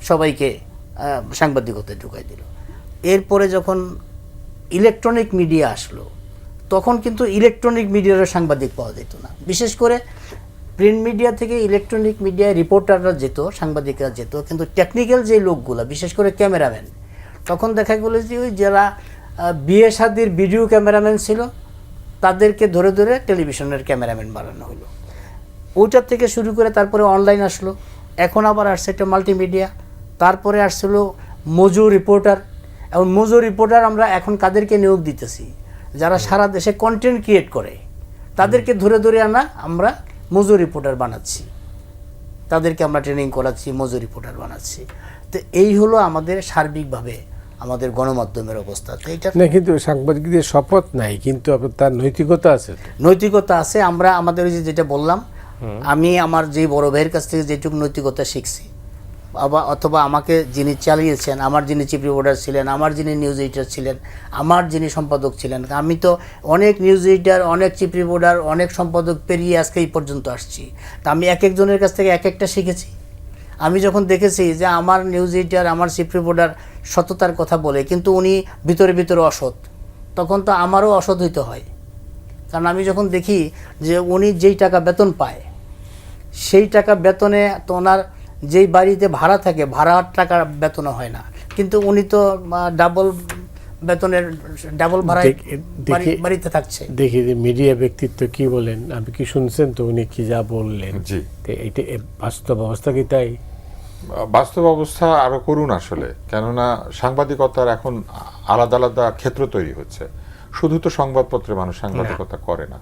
সবাইকে সাংবাদিকতায় ঢুকাই দিল। এরপরে যখন ইলেকট্রনিক মিডিয়া আসলো, তখন কিন্তু ইলেকট্রনিক মিডিয়ার সাংবাদিক পাওয়া যেত না। বিশেষ করে প্রিন্ট মিডিয়া থেকে ইলেকট্রনিক মিডিয়ায় রিপোর্টাররা যেত, সাংবাদিকরা যেত, কিন্তু টেকনিক্যাল যে লোকগুলো, বিশেষ করে ক্যামেরাম্যান, তখন দেখা গেল যে ওই যারা বিয়ে শাদির ভিডিও ক্যামেরাম্যান ছিল, তাদেরকে ধরে ধরে টেলিভিশনের ক্যামেরাম্যান বানানো হলো। ওইটার থেকে শুরু করে তারপরে অনলাইন আসলো, এখন আবার আসছে একটা মাল্টিমিডিয়া, তারপরে আসছিল মজুর রিপোর্টার। এবং মজুর রিপোর্টার আমরা এখন কাদেরকে নিয়োগ দিতেছি, যারা সারা দেশে কন্টেন্ট ক্রিয়েট করে, তাদেরকে ধরে ধরে আনা আমরা মজুর রিপোর্টার বানাচ্ছি, তাদেরকে আমরা ট্রেনিং করাচ্ছি, মজুর রিপোর্টার বানাচ্ছি। তো এই হলো আমাদের সার্বিকভাবে আমাদের গণমাধ্যমের অবস্থা। তো এইটা না, কিন্তু সাংবাদিকদের শপথ নাই, কিন্তু তার নৈতিকতা আছে। নৈতিকতা আছে। আমরা আমাদের ওই যেটা বললাম, আমি আমার যে বড় ভাইয়ের কাছ থেকে যেটুকু নৈতিকতা শিখছি, অথবা আমাকে যিনি চালিয়েছেন, আমার যিনি চিফ রিপোর্টার ছিলেন, আমার যিনি নিউজ এডিটর ছিলেন, আমার যিনি সম্পাদক ছিলেন, আমি তো অনেক নিউজ এডিটর, অনেক চিফ রিপোর্টার, অনেক সম্পাদক পেরিয়ে আজকে এই পর্যন্ত আসছি। তা আমি এক একজনের কাছ থেকে এক একটা শিখেছি। আমি যখন দেখেছি যে আমার নিউজ এডিটর, আমার চিফ রিপোর্টার সততার কথা বলে, কিন্তু উনি ভিতরে ভিতরে অসৎ, তখন তো আমারও অসৎ হইতে হয়। কারণ আমি যখন দেখি যে উনি যেই টাকা বেতন পায়, সেই টাকা বেতনে তো ওনার যেই বাড়িতে ভাড়া থাকে, ভাড়ার টাকা বেতনও হয় না, কিন্তু উনি তো ডাবল বেতনের, ডাবল ভাড়ায় বাড়িতে থাকছে। দেখি যে মিডিয়া ব্যক্তিত্ব কি বলেন, আপনি কি শুনছেন তো উনি কি যা বললেন? জি, এইটা বাস্তব অবস্থা কি তাই? বাস্তব অবস্থা আরো করুন আসলে, কেননা সাংবাদিকতার এখন আলাদা আলাদা ক্ষেত্র তৈরি হচ্ছে। শুধু তো সংবাদপত্রে মানুষ সাংবাদিকতা করে না,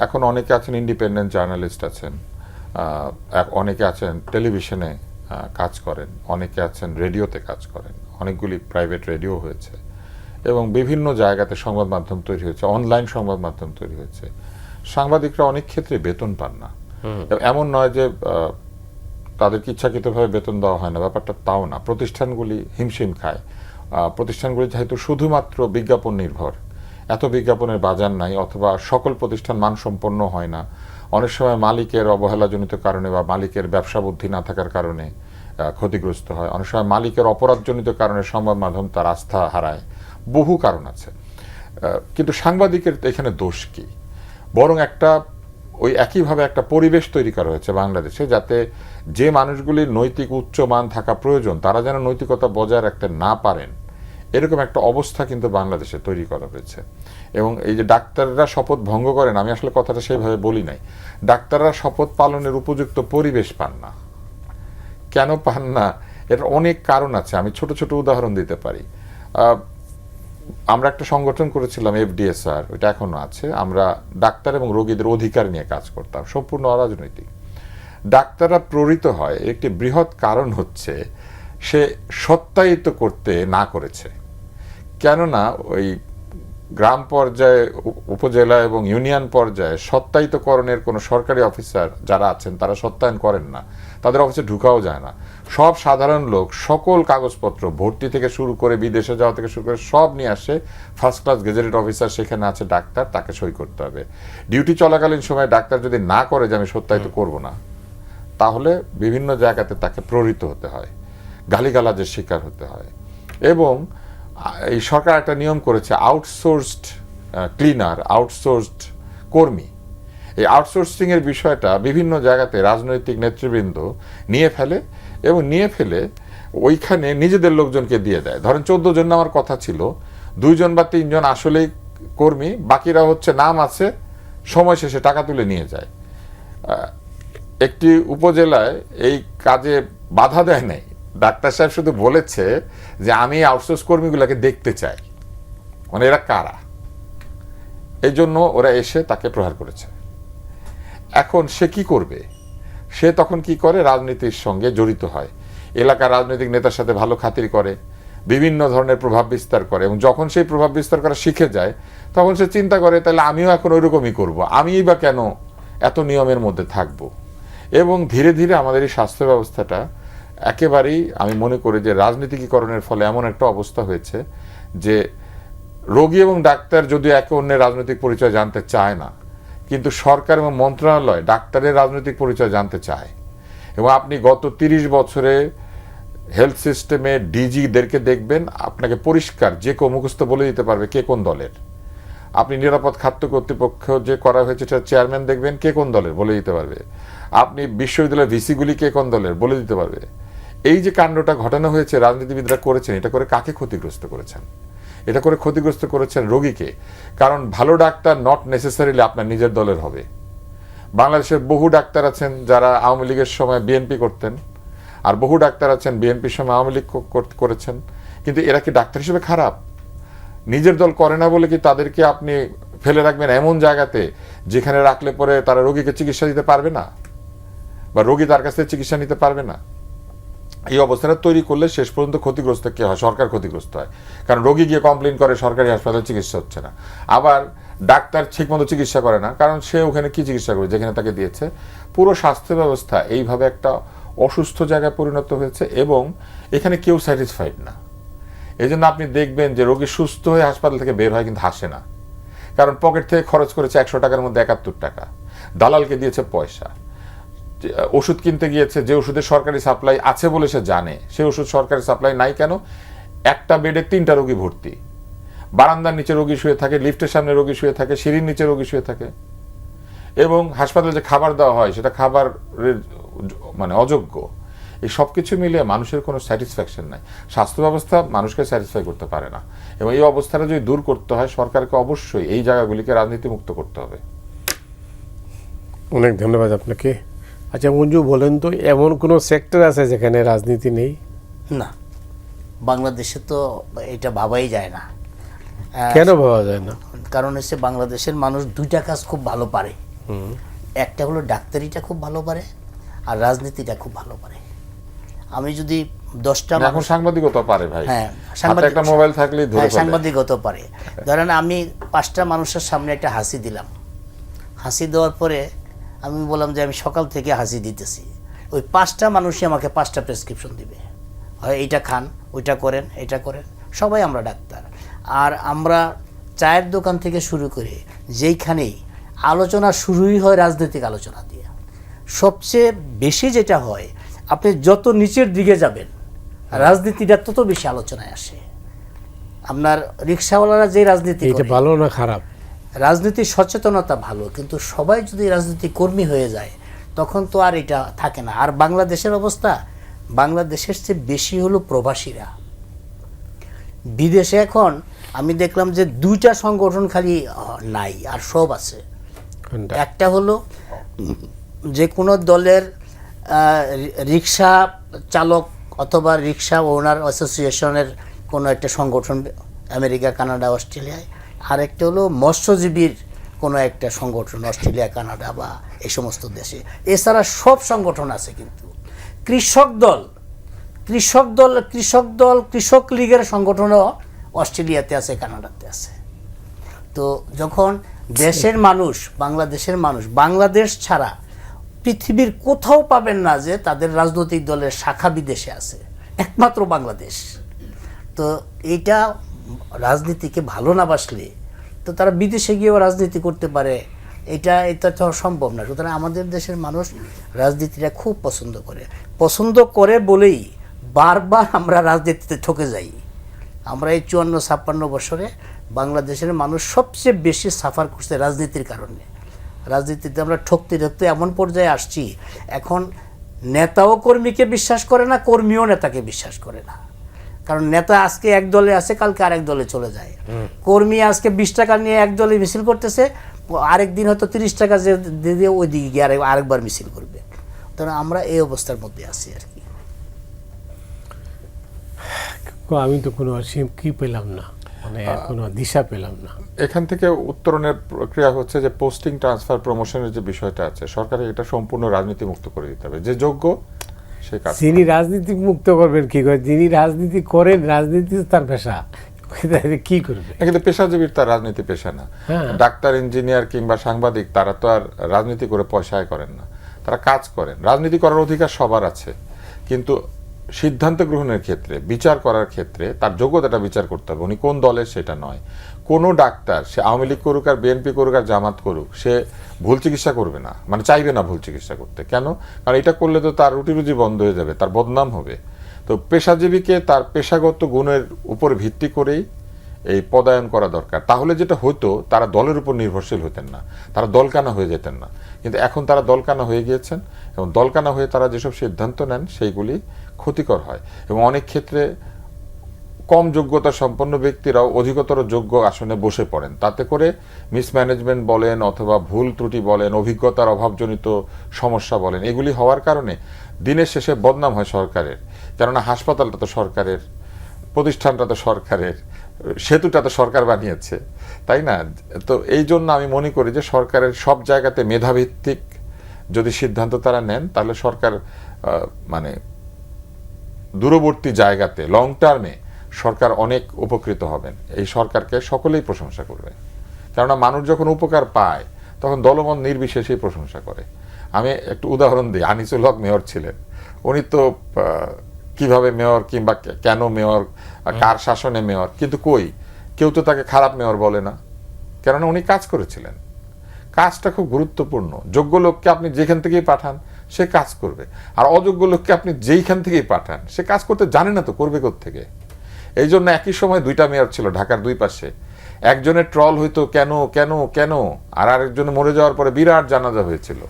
এখন অনেকে আছেন ইন্ডিপেন্ডেন্ট জার্নালিস্ট আছেন, অনেকে আছেন টেলিভিশনে কাজ করেন, অনেকে আছেন রেডিওতে কাজ করেন, অনেকগুলি প্রাইভেট রেডিও হয়েছে এবং বিভিন্ন জায়গাতে সংবাদ মাধ্যম তৈরি হয়েছে, অনলাইন সংবাদ মাধ্যম তৈরি হয়েছে। সাংবাদিকরা অনেক ক্ষেত্রে বেতন পান না। এমন নয় যে তাদেরকে ইচ্ছাকৃতভাবে বেতন দেওয়া হয় না, ব্যাপারটা তাও না। প্রতিষ্ঠানগুলি হিমশিম খায়। প্রতিষ্ঠানগুলি যেহেতু শুধুমাত্র বিজ্ঞাপন নির্ভর, এত বিজ্ঞাপনের বাজার নাই, অথবা সকল প্রতিষ্ঠান মানসম্পন্ন হয় না। অনেক সময় মালিকের অবহেলাজনিত কারণে বা মালিকের ব্যবসা বুদ্ধি না থাকার কারণে ক্ষতিগ্রস্ত হয়। অনেক সময় মালিকের অপরাধজনিত কারণে সংবাদ মাধ্যম তার আস্থা হারায়। বহু কারণ আছে, কিন্তু সাংবাদিকের এখানে দোষ কি? বরং একটা ওই একইভাবে একটা পরিবেশ তৈরি করা হয়েছে বাংলাদেশে, যাতে যে মানুষগুলির নৈতিক উচ্চ মান থাকা প্রয়োজন তারা যেন নৈতিকতা বজায় রাখতে না পারেন, এরকম একটা অবস্থা কিন্তু বাংলাদেশে তৈরি করা হয়েছে। এবং এই যে ডাক্তাররা শপথ ভঙ্গ করেন, আমি আসলে কথাটা সেইভাবে বলি নাই, ডাক্তাররা শপথ পালনের উপযুক্ত পরিবেশ পান না। কেন পান না? এর অনেক কারণ আছে, আমি ছোট ছোট উদাহরণ দিতে পারি। আমরা একটা সংগঠন করেছিলাম FDSR, ওইটা এখনো আছে। আমরা ডাক্তার এবং রোগীদের অধিকার নিয়ে কাজ করতাম, সম্পূর্ণ অরাজনৈতিক। ডাক্তাররা প্রহৃত হয় একটি বৃহৎ কারণ হচ্ছে সে সত্যায়িত করতে না করেছে। কেননা ওই গ্রাম পর্যায়ে, উপজেলা এবং ইউনিয়ন পর্যায়ে সত্যায়িতকরণের কোনো সরকারি অফিসার যারা আছেন তারা সত্যায়ন করেন না, তাদের অফিসে ঢুকাও যায় না। সব সাধারণ লোক সকল কাগজপত্র, ভর্তি থেকে শুরু করে বিদেশে যাওয়া থেকে শুরু করে সব নিয়ে আসে। ফার্স্ট ক্লাস গেজেটেড অফিসার সেখানে আছে ডাক্তার, তাকে সই করতে হবে। ডিউটি চলাকালীন সময় ডাক্তার যদি না করে যে আমি সত্যায়িত করব না, তাহলে বিভিন্ন জায়গাতে তাকে প্রহৃত হতে হয়, গালিগালাজের শিকার হতে হয়। এবং এই সরকার একটা নিয়ম করেছে, আউটসোর্সড ক্লিনার, আউটসোর্সড কর্মী। এই আউটসোর্সিং এর বিষয়টা বিভিন্ন জায়গাতে রাজনৈতিক নেতৃবৃন্দ নিয়ে ফেলে এবং নিয়ে ফেলে ওইখানে নিজেদের লোকজনকে দিয়ে দেয়। ধরেন 14 জন আমার কথা ছিল, 2 জন বা 3 জন আসলেই কর্মী, বাকিরা হচ্ছে নাম আছে, সময় শেষে টাকা তুলে নিয়ে যায়। একটি উপজেলায় এই কাজে বাধা দেয় নাই, ডাক্তার সাহেব শুধু বলেছে যে আমি আউটসোর্স কর্মীগুলোকে দেখতে চাই, মানে এরা কারা, এই জন্য ওরা এসে তাকে প্রহার করেছে। এখন সে কি করবে? সে তখন কি করে? রাজনীতির সঙ্গে জড়িত হয়, এলাকার রাজনৈতিক নেতার সাথে ভালো খাতির করে, বিভিন্ন ধরনের প্রভাব বিস্তার করে, এবং যখন সেই প্রভাব বিস্তার করা শিখে যায় তখন সে চিন্তা করে তাহলে আমিও এখন ওইরকমই করবো, আমিই বা কেন এত নিয়মের মধ্যে থাকবো। এবং ধীরে ধীরে আমাদের এই স্বাস্থ্য ব্যবস্থাটা একেবারেই, আমি মনে করি যে রাজনীতিকীকরণের ফলে এমন একটা অবস্থা হয়েছে যে রোগী এবং ডাক্তার যদিও একে অন্যের রাজনৈতিক পরিচয় জানতে চায় না, কিন্তু সরকার এবং মন্ত্রণালয় ডাক্তারের রাজনৈতিক পরিচয় জানতে চায়। এবং আপনি গত 30 বছরে হেলথ সিস্টেমে ডিজিদেরকে দেখবেন, আপনাকে পরিষ্কার যে কেউ মুখস্থ বলে দিতে পারবে কে কোন দলের। আপনি নিরাপদ খাদ্য কর্তৃপক্ষ যে করা হয়েছে সেটা চেয়ারম্যান দেখবেন কে কোন দলের বলে দিতে পারবে। আপনি বিশ্ববিদ্যালয়ের ভিসিগুলি কে কোন দলের বলে দিতে পারবে। এই যে কাণ্ডটা ঘটানো হয়েছে, রাজনীতিবিদরা করেছেন, এটা করে কাকে ক্ষতিগ্রস্ত করেছেন? এটা করে ক্ষতিগ্রস্ত করেছেন রোগীকে। কারণ ভালো ডাক্তার নট নেসেসারিলি আপনার নিজের দলের হবে। বাংলাদেশের বহু ডাক্তার আছেন যারা আওয়ামী লীগের সময় বিএনপি করতেন, আর বহু ডাক্তার আছেন বিএনপির সময় আওয়ামী লীগ করেছেন, কিন্তু এরা কি ডাক্তার হিসেবে খারাপ? নিজের দল করে না বলে কি তাদেরকে আপনি ফেলে রাখবেন এমন জায়গাতে যেখানে রাখলে পরে তারা রোগীকে চিকিৎসা দিতে পারবে না, বা রোগী তার কাছ থেকে চিকিৎসা নিতে পারবে না? এই অবস্থাটা তৈরি করলে শেষ পর্যন্ত ক্ষতিগ্রস্ত কে হয়? সরকার ক্ষতিগ্রস্ত হয়। কারণ রোগী গিয়ে কমপ্লেন করে সরকারি হাসপাতালে চিকিৎসা হচ্ছে না, আবার ডাক্তার ঠিকমতো চিকিৎসা করে না, কারণ সে ওখানে কি চিকিৎসা করে যেখানে তাকে দিয়েছে। পুরো স্বাস্থ্য ব্যবস্থা এইভাবে একটা অসুস্থ জায়গায় পরিণত হয়েছে এবং এখানে কেউ স্যাটিসফাইড না। এই জন্য আপনি দেখবেন যে রোগী সুস্থ হয়ে হাসপাতাল থেকে বের হয় কিন্তু হাসে না, কারণ পকেট থেকে খরচ করেছে 100 টাকার মধ্যে 71 টাকা, দালালকে দিয়েছে পয়সা, ওষুধ কিনতে গিয়েছে যে ওষুধের সরকারি সাপ্লাই আছে বলে সে জানে, সে ওষুধ সরকারি সাপ্লাই নাই কেন, একটা বেডে 3টা রোগী ভর্তি, বারান্দার নিচে রোগী শুয়ে থাকে, লিফটের সামনে রোগী শুয়ে থাকে, সিঁড়ির নিচে রোগী শুয়ে থাকে, এবং হাসপাতালে যে খাবার দেওয়া হয় সেটা খাবারের মানে অযোগ্য। এই সব কিছু মিলিয়ে মানুষের কোনো স্যাটিসফ্যাকশন নাই, স্বাস্থ্য ব্যবস্থা মানুষকে স্যাটিসফাই করতে পারে না, এবং এই অবস্থাটা যদি দূর করতে হয় সরকারকে অবশ্যই এই জায়গাগুলিকে রাজনীতি মুক্ত করতে হবে। অনেক ধন্যবাদ আপনাকে। আচ্ছা মঞ্জু, বলেন তো এমন কোনো সেক্টর আছে যেখানে রাজনীতি নেই? না, বাংলাদেশে তো এটা ভাবাই যায় না। কেন ভাবা যায় না? কারণ হচ্ছে বাংলাদেশের মানুষ দুইটা কাজ খুব ভালো পারে, একটা হলো ডাক্তারিটা খুব ভালো পারে আর রাজনীতিটা খুব ভালো পারে। আমি যদি 10টা এখন সাংবাদিকতা পারে ভাই, হ্যাঁ হাতে একটা মোবাইল থাকলেই ধরে ফেলে। সাংবাদিকতা পারে। ধরেন আমি 5টা মানুষের সামনে একটা হাসি দিলাম, হাসি দেওয়ার পরে আমি বললাম যে আমি সকাল থেকে হাসি দিতেছি, ওই 5টা মানুষই আমাকে 5টা প্রেসক্রিপশন দিবে, হয় এইটা খান, ওইটা করেন, এটা করেন। সবাই আমরা ডাক্তার। আর আমরা চায়ের দোকান থেকে শুরু করে যেইখানেই আলোচনা শুরুই হয় রাজনৈতিক আলোচনা দিয়ে। সবচেয়ে বেশি যেটা হয়, আপনি যত নিচের দিকে যাবেন রাজনীতিটা তত বেশি আলোচনায় আসে। আপনার রিক্সাওয়ালারা যে রাজনীতি এটা করে, ভালো না খারাপ? রাজনীতির সচেতনতা ভালো, কিন্তু সবাই যদি রাজনীতি কর্মী হয়ে যায় তখন তো আর এটা থাকে না। আর বাংলাদেশের অবস্থা, বাংলাদেশের চেয়ে বেশি হলো প্রবাসীরা। বিদেশে এখন আমি দেখলাম যে 2টা সংগঠন খালি নাই, আর সব আছে। কোনটা? একটা হলো যে কোনো দলের রিক্সা চালক অথবা রিক্সা ওনার অ্যাসোসিয়েশনের কোনো একটা সংগঠন আমেরিকা, কানাডা, অস্ট্রেলিয়ায়। আরেকটা হলো মৎস্যজীবীর কোনো একটা সংগঠন অস্ট্রেলিয়া, কানাডা বা এই সমস্ত দেশে। এছাড়া সব সংগঠন আছে। কিন্তু কৃষক দল, কৃষক লীগের সংগঠনও অস্ট্রেলিয়াতে আছে, কানাডাতে আছে। তো যখন দেশের মানুষ, বাংলাদেশের মানুষ, বাংলাদেশ ছাড়া পৃথিবীর কোথাও পাবেন না যে তাদের রাজনৈতিক দলের শাখা বিদেশে আছে, একমাত্র বাংলাদেশ। তো এইটা রাজনীতিকে ভালো না বাসলে তো তারা বিদেশে গিয়েও রাজনীতি করতে পারে, এটা তো সম্ভব না। সুতরাং আমাদের দেশের মানুষ রাজনীতিটা খুব পছন্দ করে বলেই বারবার আমরা রাজনীতিতে ঠকে যাই। আমরা এই 54-56 বছরে বাংলাদেশের মানুষ সবচেয়ে বেশি সাফার করছে রাজনীতির কারণে। রাজনীতিতে আমরা ঠকতে এমন পর্যায়ে আসছি, এখন নেতাও কর্মীকে বিশ্বাস করে না, কর্মীও নেতাকে বিশ্বাস করে না। কারণ নেতা আজকে এক দলে আছে, কালকে আরেক দলে চলে যায়। কর্মী আজকে 20 টাকা নিয়ে এক দলে মিছিল করতেছে, আরেকদিন হয়তো 30 টাকা দিয়ে ওই দিকে গিয়ে আরেকবার মিছিল করবে। তখন আমরা এই অবস্থার মধ্যে আছি আর কি। আমি তো কোনো কি পেলাম না, মানে কোনো দিশা পেলাম না। এখান থেকে উত্তরণের প্রক্রিয়া হচ্ছে যে পোস্টিং, ট্রান্সফার, প্রমোশনের যে বিষয়টা আছে, সরকারের এটা সম্পূর্ণ রাজনীতি মুক্ত করে দিতে হবে। যে যোগ্য সে কাজ। যিনি রাজনীতি মুক্ত করবেন কি করে? যিনি রাজনীতি করেন, রাজনীতি তার পেশা, কি করবে? কিন্তু পেশাজীবীর তার রাজনীতি পেশা না। ডাক্তার, ইঞ্জিনিয়ার কিংবা সাংবাদিক তারা তো আর রাজনীতি করে পয়সা আয় করেন না, তারা কাজ করেন। রাজনীতি করার অধিকার সবার আছে, কিন্তু সিদ্ধান্ত গ্রহণের ক্ষেত্রে, বিচার করার ক্ষেত্রে তার যোগ্যতাটা বিচার করতে হবে। উনি কোন দলের সেটা নয়। কোনো ডাক্তার, সে আওয়ামী লীগ করুক আর বিএনপি করুক আর জামাত করুক, সে ভুল চিকিৎসা করবে না, মানে চাইবে না ভুল চিকিৎসা করতে। কেন? কারণ এটা করলে তো তার রুটি রুজি বন্ধ হয়ে যাবে, তার বদনাম হবে। তো পেশাজীবীকে তার পেশাগত গুণের উপর ভিত্তি করেই এই পদায়ন করা দরকার। তাহলে যেটা হতো, তারা দলের উপর নির্ভরশীল হতেন না, তারা দলকানা হয়ে যেতেন না। কিন্তু এখন তারা দলকানা হয়ে গিয়েছেন, এবং দলকানা হয়ে তারা যেসব সিদ্ধান্ত নেন সেইগুলি ক্ষতিকর হয়। এবং অনেক ক্ষেত্রে কম যোগ্যতা সম্পন্ন ব্যক্তিরাও অধিকতর যোগ্য আসনে বসে পড়েন। তাতে করে মিসম্যানেজমেন্ট বলেন অথবা ভুল ত্রুটি বলেন, অভিজ্ঞতার অভাবজনিত সমস্যা বলেন, এগুলি হওয়ার কারণে দিনের শেষে বদনাম হয় সরকারের। কেননা হাসপাতালটা তো সরকারের, প্রতিষ্ঠানটা তো সরকারের, সেতুটা তো সরকার বানিয়েছে, তাই না? তো এই জন্য আমি মনে করি যে সরকারের সব জায়গাতে মেধাভিত্তিক যদি সিদ্ধান্ত তারা নেন, তাহলে সরকার মানে দূরবর্তী জায়গাতে লং টার্মে সরকার অনেক উপকৃত হবেন। এই সরকারকে সকলেই প্রশংসা করবে, কেননা মানুষ যখন উপকার পায় তখন দলমত নির্বিশেষেই প্রশংসা করে। আমি একটু উদাহরণ দিই। আনিসুল হক মেয়র ছিলেন, উনি তো কিভাবে মেয়র কিংবা কেন মেয়র, কার শাসনে মেয়র, কিন্তু কই কেউ তো তাকে খারাপ মেয়র বলে না, কেননা উনি কাজ করেছিলেন। কাজটা খুব গুরুত্বপূর্ণ। যোগ্য লোককে আপনি যেখান থেকেই পাঠান সে কাজ করবে, আর অযোগ্য লোককে আপনি যেইখান থেকেই পাঠান সে কাজ করতে জানে না তো করবে কোত্থেকে। এই জন্য একই সময় দুইটা মেয়র ছিল ঢাকার দুই পাশে, একজনের ট্রল হইতো কেন কেন কেন, আর আরেকজন মরে যাওয়ার পরে বিরাট জানাজা হয়েছিল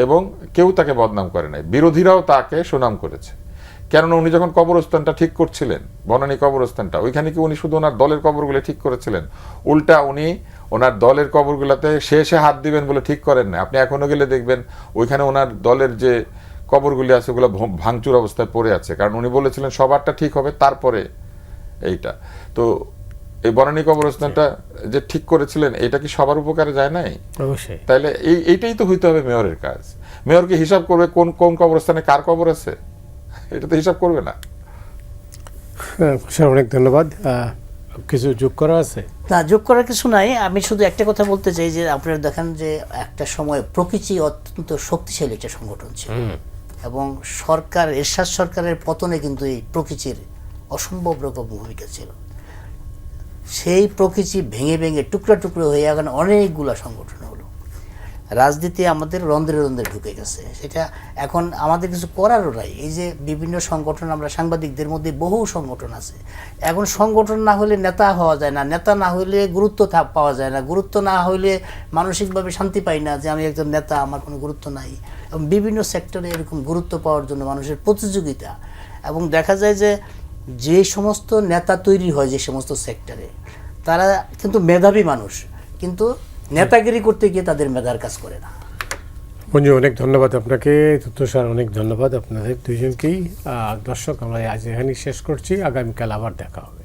এবং কেউ তাকে বদনাম করে নাই, বিরোধীরাও তাকে সুনাম করেছে। কেননা উনি যখন কবরস্থানটা ঠিক করছিলেন, বনানী কবরস্থানটা, ওইখানে কি উনি শুধু ওনার দলের কবরগুলো ঠিক করেছিলেন? উল্টা উনি ওনার দলের কবরগুলোতে শেষে হাত দিবেন বলে ঠিক করেন না। আপনি এখনো গেলে দেখবেন ওইখানে ওনার দলের যে কবরগুলি আছে ওগুলো ভাঙচুর অবস্থায় পড়ে আছে, কারণ উনি বলেছিলেন সবারটা ঠিক হবে তারপরে এইটা। তো এই বনানী কবরস্থানটা যে ঠিক করেছিলেন এটা কি সবার উপকারে যায় নাই? অবশ্যই। তাইলে এইটাই তো হইতে হবে মেয়রের কাজ। মেয়র কি হিসাব করবে কোন কোন কবরস্থানে কার কবর আছে? এটা তো হিসাব করবে না। স্যার অনেক ধন্যবাদ। কিছু যোগ করা আছে? না, যোগ করার কিছু নাই। আমি শুধু একটা কথা বলতে চাই যে আপনারা দেখেন যে একটা সময় প্রকৃতি অত্যন্ত শক্তিশালী একটা সংগঠন ছিল, এবং সরকার, এরশাদ সরকারের পতনে কিন্তু এই প্রকৃতির অসম্ভব রকম ভূমিকা ছিল। সেই প্রকৃতি ভেঙে ভেঙে টুকরা টুকরো হয়ে এখন অনেকগুলো সংগঠন হলো। রাজনীতি আমাদের রন্ধ্রে রন্ধ্রে ঢুকে গেছে, সেটা এখন আমাদের কিছু করারও নাই। এই যে বিভিন্ন সংগঠন, আমরা সাংবাদিকদের মধ্যে বহু সংগঠন আছে, এখন সংগঠন না হলে নেতা হওয়া যায় না, নেতা না হলে গুরুত্ব পাওয়া যায় না, গুরুত্ব না হলে মানসিকভাবে শান্তি পাই না যে আমি একজন নেতা, আমার কোনো গুরুত্ব নাই। এবং বিভিন্ন সেক্টরে এরকম গুরুত্ব পাওয়ার জন্য মানুষের প্রতিযোগিতা, এবং দেখা যায় যে যে সমস্ত নেতা তৈরি হয় যে সমস্ত সেক্টরে, তারা কিন্তু মেধাবী মানুষ, কিন্তু নেতাগিরি করতে গিয়ে তাদের মেধার কাজ করে না। মঞ্জু, অনেক ধন্যবাদ আপনাকে। স্যার অনেক ধন্যবাদ আপনাদের দুইজনকেই। দর্শক, আমরা আজ এখানেই শেষ করছি, আগামীকাল আবার দেখা হবে।